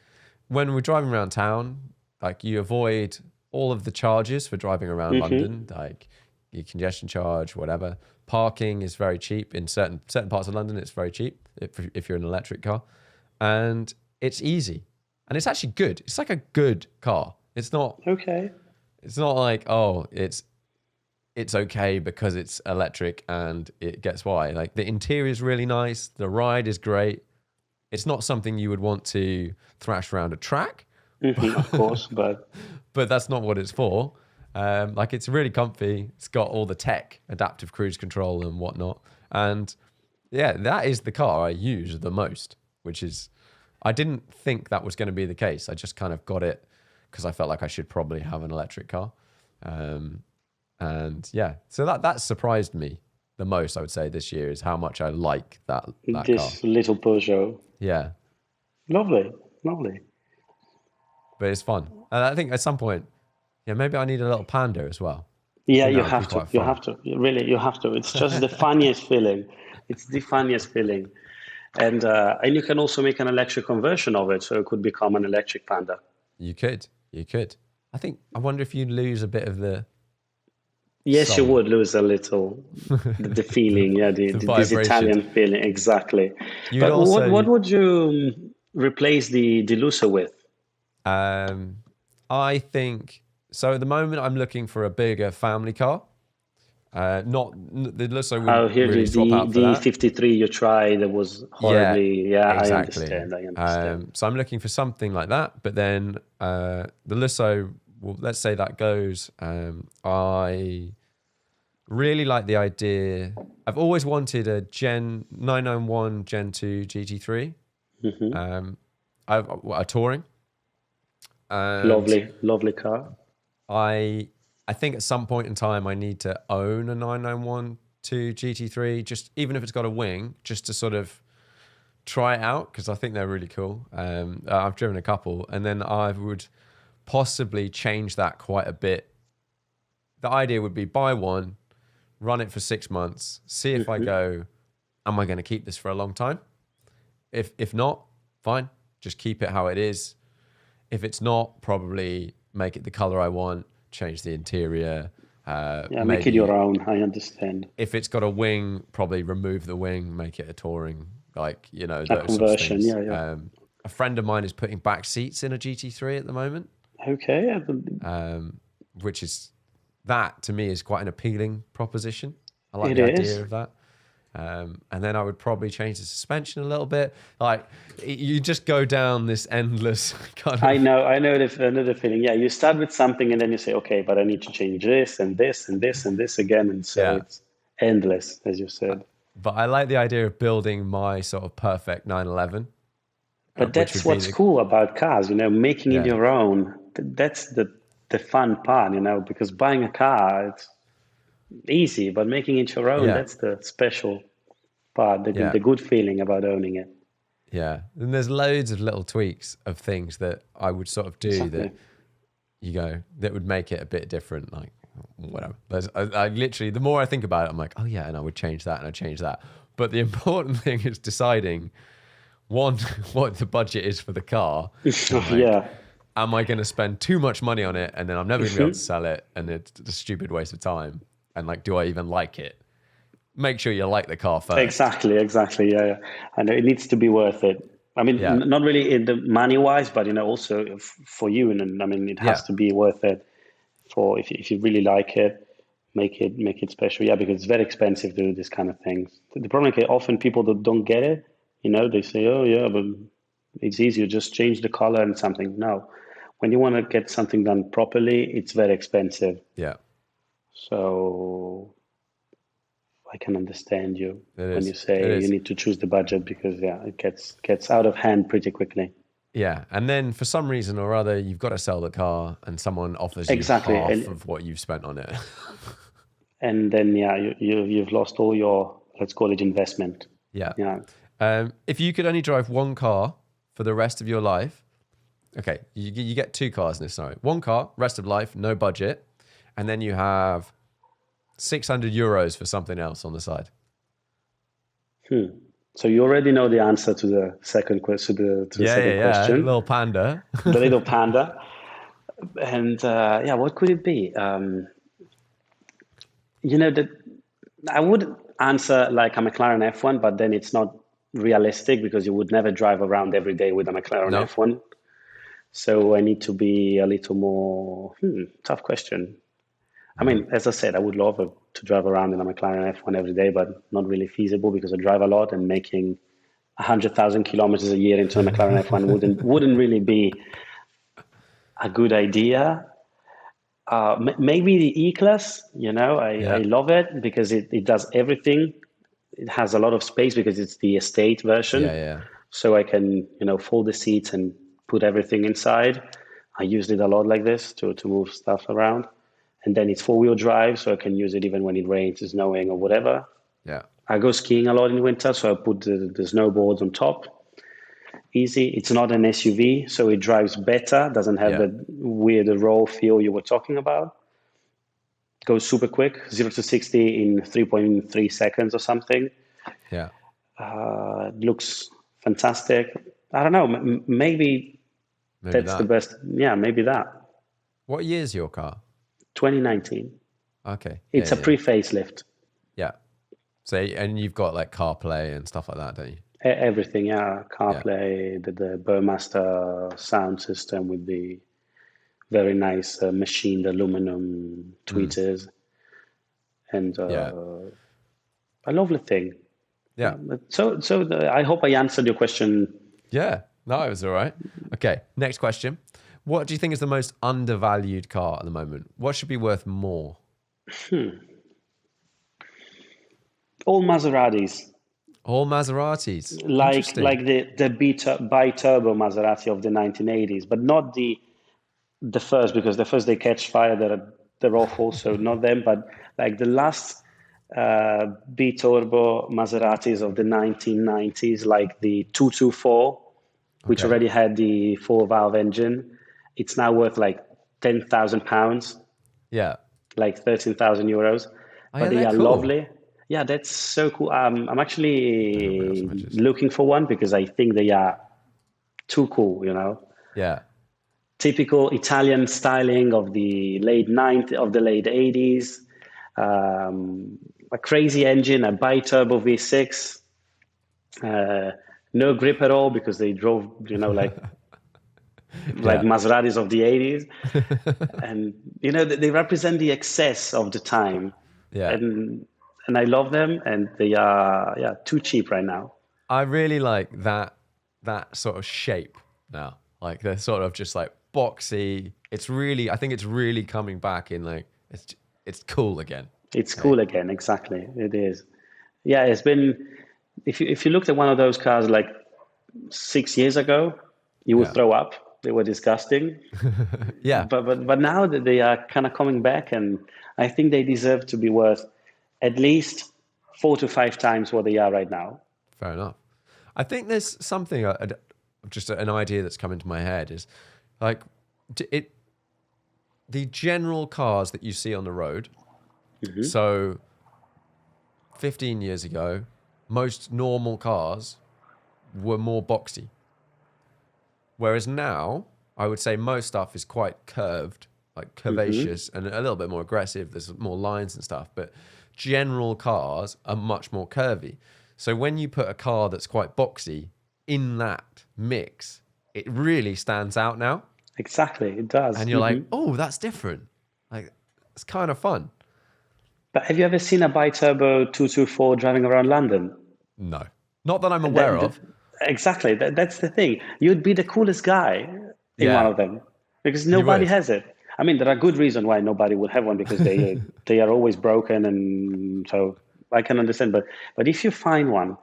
when we're driving around town, like you avoid all of the charges for driving around London, like your congestion charge, whatever. Parking is very cheap in certain parts of London. It's very cheap if you're an electric car, and it's easy, and it's actually good. It's like a good car. It's not okay. It's not like it's okay because it's electric and it gets by. Like the interior is really nice. The ride is great. It's not something you would want to thrash around a track, of course, but that's not what it's for. Like it's really comfy. It's got all the tech, adaptive cruise control and whatnot. And yeah, that is the car I use the most, which is, I didn't think that was going to be the case. I just kind of got it because I felt like I should probably have an electric car. And yeah, so that surprised me the most, I would say, this year, is how much I like that car. Little Peugeot. Yeah. Lovely. But it's fun. And I think at some point, yeah, maybe I need a little Panda as well. Yeah, you have to. You have to. Really, you have to. It's just the funniest feeling. It's the funniest feeling. And you can also make an electric conversion of it, so it could become an electric Panda. You could. I wonder if you'd lose a bit of the... Yes, you would lose a little the feeling, this Italian feeling, exactly. But what would you replace the Lusso with? I think so. At the moment, I'm looking for a bigger family car. Not the Lusso would really swap out for that. The 53 you tried that was horribly. Yeah, exactly. I understand. So I'm looking for something like that. But then the Lusso, well, let's say that goes. I really like the idea. I've always wanted a 991 Gen 2 GT3. A touring. Lovely car. I think at some point in time I need to own a 991 GT3, just even if it's got a wing, just to sort of try it out, because I think they're really cool. I've driven a couple, and then I would possibly change that quite a bit. The idea would be buy one, run it for 6 months, see if I go, am I going to keep this for a long time? If not, fine, just keep it how it is. If it's not, probably make it the color I want, change the interior. Make it your own, I understand. If it's got a wing, probably remove the wing, make it a touring, like, you know, a conversion, A friend of mine is putting back seats in a GT3 at the moment. Okay. Which is, that to me is quite an appealing proposition. I like the idea of that. And then I would probably change the suspension a little bit. Like you just go down this endless kind of... I know the feeling. Yeah, you start with something and then you say, okay, but I need to change this and this and this and this again. And so it's endless, as you said. But I like the idea of building my sort of perfect 911. But that's what's cool about cars, you know, making it your own. That's the fun part, you know, because buying a car, it's easy, but making it your own, that's the special part, the good feeling about owning it. Yeah. And there's loads of little tweaks of things that I would sort of do that you go, that would make it a bit different, like whatever. I literally, the more I think about it, I'm like, oh yeah, and I would change that and I'd change that. But the important thing is deciding, one, what the budget is for the car. Am I going to spend too much money on it and then I'm never going to be able to sell it and it's a stupid waste of time? And like, do I even like it? make sure you like the car first. Exactly. Yeah. And it needs to be worth it. I mean, Yeah. not really in the money wise, but also for you. And I mean, it has Yeah. to be worth it for if you really like it, make it special. Yeah, because it's very expensive to do this kind of things. The problem is often people that don't get it, they say, oh yeah, but it's easy. You just change the color and something. No, when you want to get something done properly, it's very expensive. Yeah. So I can understand you It when you is. It say you is. need to choose the budget because it gets out of hand pretty quickly. Yeah. And then for some reason or other, you've got to sell the car and someone offers you Exactly, half of what you've spent on it. and then you've lost all your, let's call it, investment. Yeah. Yeah. If you could only drive one car for the rest of your life, okay, you get two cars in this scenario. One car, rest of life, no budget, and then you have 600 euros for something else on the side. So you already know the answer to the second question. To the second question, Little panda. the little panda, and what could it be? That I would answer like a McLaren F1, but then it's not realistic because you would never drive around every day with a McLaren No. F1. So I need to be a little more tough question. I mean, as I said, I would love to drive around in a McLaren F1 every day, but not really feasible because I drive a lot, and making 100,000 kilometers a year into a McLaren F1 wouldn't really be a good idea. Maybe the E-Class, I love it because it does everything. It has a lot of space because it's the estate version. Yeah. So I can, fold the seats and put everything inside. I used it a lot like this to move stuff around. And then it's 4-wheel drive, so I can use it even when it rains, it's snowing, or whatever. Yeah. I go skiing a lot in winter, so I put the snowboards on top. Easy. It's not an SUV, so it drives better. Doesn't have the weird raw feel you were talking about. Goes super quick, 0 to 60 in 3.3 seconds or something. Yeah. Looks fantastic. I don't know. Maybe that's the best. Yeah, maybe that. What year is your car? 2019. Okay. It's a pre-facelift. Yeah. So, and you've got like CarPlay and stuff like that, don't you? Everything, yeah. CarPlay, the Burmaster sound system with the very nice machined aluminum tweeters. And a lovely thing. Yeah. So I hope I answered your question. Yeah. No, it was all right. Okay. Next question. What do you think is the most undervalued car at the moment? What should be worth more? All Maseratis. All Maseratis. Like the bi-turbo Maserati of the 1980s, but not the first, because the first they catch fire, they're awful, so not them, but like the last bi-turbo Maseratis of the 1990s, like the 224, which already had the 4-valve engine. It's now worth like £10,000. Yeah. Like 13,000 euros. But they are cool. Lovely. Yeah, that's so cool. I'm actually looking for one because I think they are too cool, Yeah. Typical Italian styling of the late 90s, of the late 80s. A crazy engine, a bi-turbo V6. No grip at all because they drove, like Maseratis of the 80s. And, they represent the excess of the time. Yeah. And I love them, and they are too cheap right now. I really like that sort of shape now. Like they're sort of just like boxy. I think it's really coming back in like it's cool again. It's cool again, exactly. It is. Yeah, it's been if you looked at one of those cars like 6 years ago, you would throw up. They were disgusting. Yeah. But now that they are kind of coming back, and I think they deserve to be worth at least 4 to 5 times what they are right now. Fair enough. I think there's something, just an idea that's come into my head is like the general cars that you see on the road. Mm-hmm. So 15 years ago, most normal cars were more boxy. Whereas now, I would say most stuff is quite curved, like curvaceous, and a little bit more aggressive. There's more lines and stuff. But general cars are much more curvy. So when you put a car that's quite boxy in that mix, it really stands out now. Exactly, it does. And you're like, oh, that's different. Like, it's kind of fun. But have you ever seen a bi-turbo 224 driving around London? No, not that I'm aware of. Exactly. That's the thing. You'd be the coolest guy in one of them because nobody has it. I mean, there are good reasons why nobody would have one because they are always broken, and so I can understand. But if you find one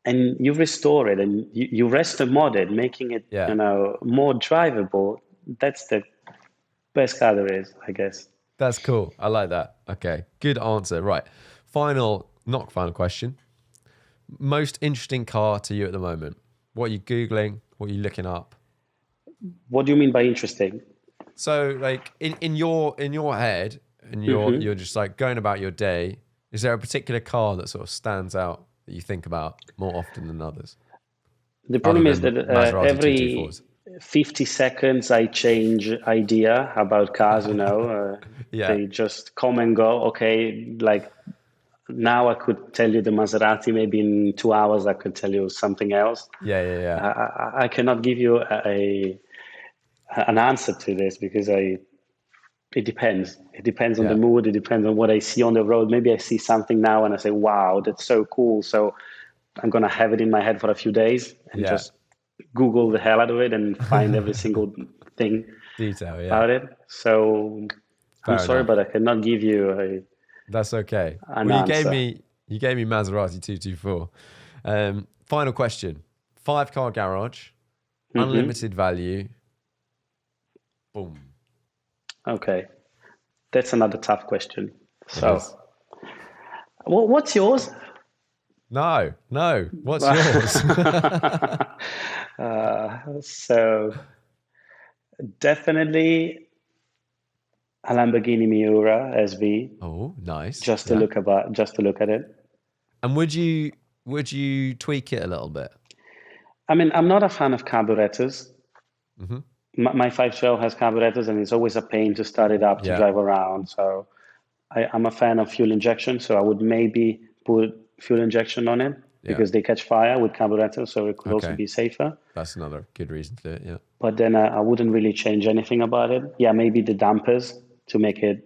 and you restore it and you restomod it, making it more drivable, that's the best car there is, I guess. That's cool. I like that. Okay, good answer. Right, final question. Most interesting car to you at the moment? What are you Googling? What are you looking up? What do you mean by interesting? So, like in your head, and you're just like going about your day. Is there a particular car that sort of stands out that you think about more often than others? The problem is that every 224s. 50 seconds I change idea about cars. They just come and go. Okay, like now I could tell you the Maserati. Maybe in 2 hours I could tell you something else. I cannot give you an answer to this because it depends. It depends on the mood. It depends on what I see on the road. Maybe I see something now and I say, wow, that's so cool. So I'm going to have it in my head for a few days and just Google the hell out of it and find every single thing about it. So I'm sorry, but I cannot give you That's okay. Well, you gave me Maserati 224. Final question. 5-car garage, unlimited value. Boom. Okay. That's another tough question. So, what's yours? No. What's yours? So, definitely a Lamborghini Miura SV. Oh, nice. Just to look at it. And would you tweak it a little bit? I mean, I'm not a fan of carburetors. My 512 has carburetors, and it's always a pain to start it up to drive around. So I'm a fan of fuel injection. So I would maybe put fuel injection on it because they catch fire with carburetors. So it could also be safer. That's another good reason to do it, yeah. But then I wouldn't really change anything about it. Yeah, maybe the dampers to make it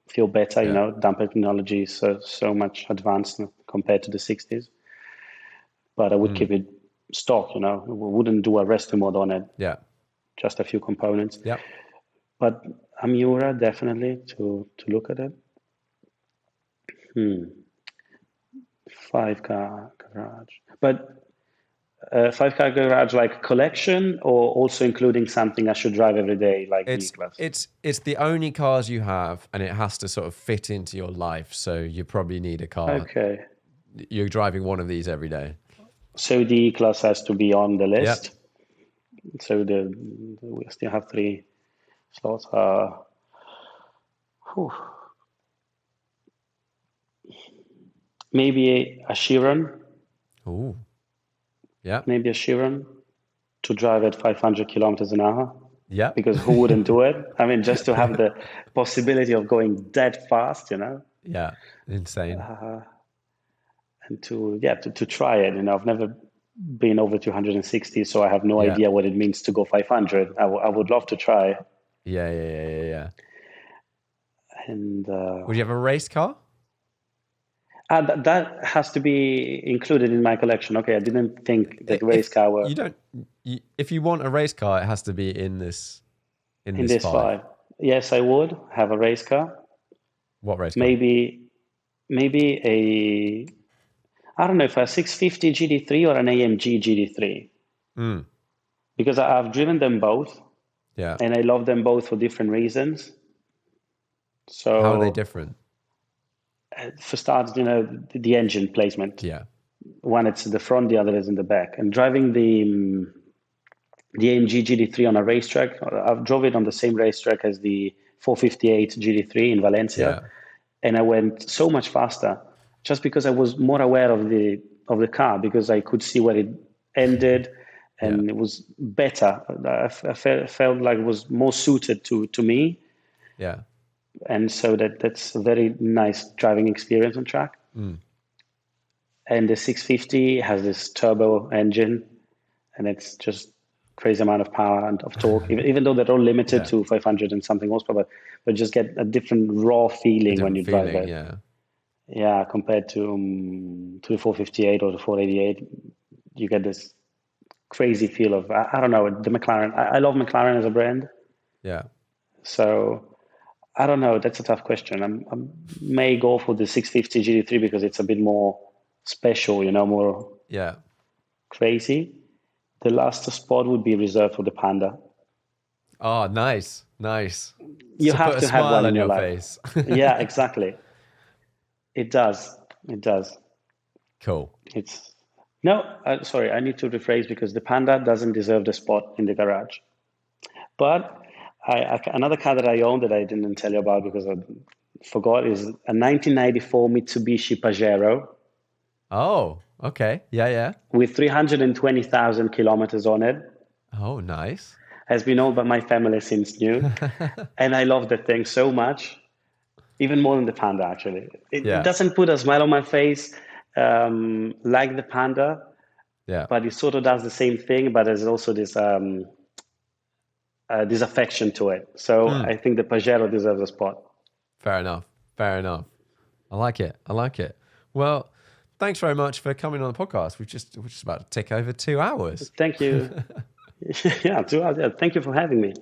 feel better. Damper technology is so much advanced compared to the 60s. But I would keep it stock, we wouldn't do a resto mode on it. Yeah. Just a few components. Yeah. But a Miura, definitely, to look at it. 5-car garage. But 5-car garage like collection or also including something I should drive every day like E-Class? It's the only cars you have and it has to sort of fit into your life. So you probably need a car. Okay. You're driving one of these every day. So the E-Class has to be on the list. Yep. So we still have 3 slots. Maybe a Chiron. Oh, yeah. Maybe a Chiron to drive at 500 kilometers an hour. Yeah. Because who wouldn't do it? I mean, just to have the possibility of going that fast, Yeah, insane. And to try it. I've never been over 260, so I have no idea what it means to go 500. I would love to try. Yeah. And would you have a race car? That has to be included in my collection. Okay, I didn't think that race car were. If you want a race car, it has to be in this. In this 5. Yes, I would have a race car. What race car? Maybe I don't know if a 650 GT3 or an AMG GT3. Because I've driven them both. Yeah. And I love them both for different reasons. So how are they different? For starters, the engine placement. Yeah. One it's the front, the other is in the back. And driving the AMG GT3 on a racetrack, I've drove it on the same racetrack as the 458 GT3 in Valencia, and I went so much faster just because I was more aware of the car because I could see where it ended, and it was better. I felt like it was more suited to me. Yeah. and so that's a very nice driving experience on track. And the 650 has this turbo engine, and it's just crazy amount of power and of torque, even though they're all limited to 500 and something horsepower, but just get a different raw feeling when you drive it. Yeah, compared to the 458 or the 488, you get this crazy feel of, I don't know, the McLaren. I love McLaren as a brand. Yeah. So I don't know. That's a tough question. I may go for the 650 GT3 because it's a bit more special, more crazy. The last spot would be reserved for the Panda. Oh, nice. You to have put to a have smile one on in your life. face. Yeah, exactly. It does. Cool. Sorry, I need to rephrase because the Panda doesn't deserve the spot in the garage. But another car that I own that I didn't tell you about because I forgot is a 1994 Mitsubishi Pajero. Oh, okay. Yeah. With 320,000 kilometers on it. Oh, nice. Has been owned by my family since new. And I love the thing so much, even more than the Panda, actually. It doesn't put a smile on my face like the Panda, but it sort of does the same thing, but there's also this affection to it. So I think the Pajero deserves a spot. Fair enough. I like it. Well, thanks very much for coming on the podcast. We're just about to tick over 2 hours. Thank you. Yeah, 2 hours. Yeah, thank you for having me.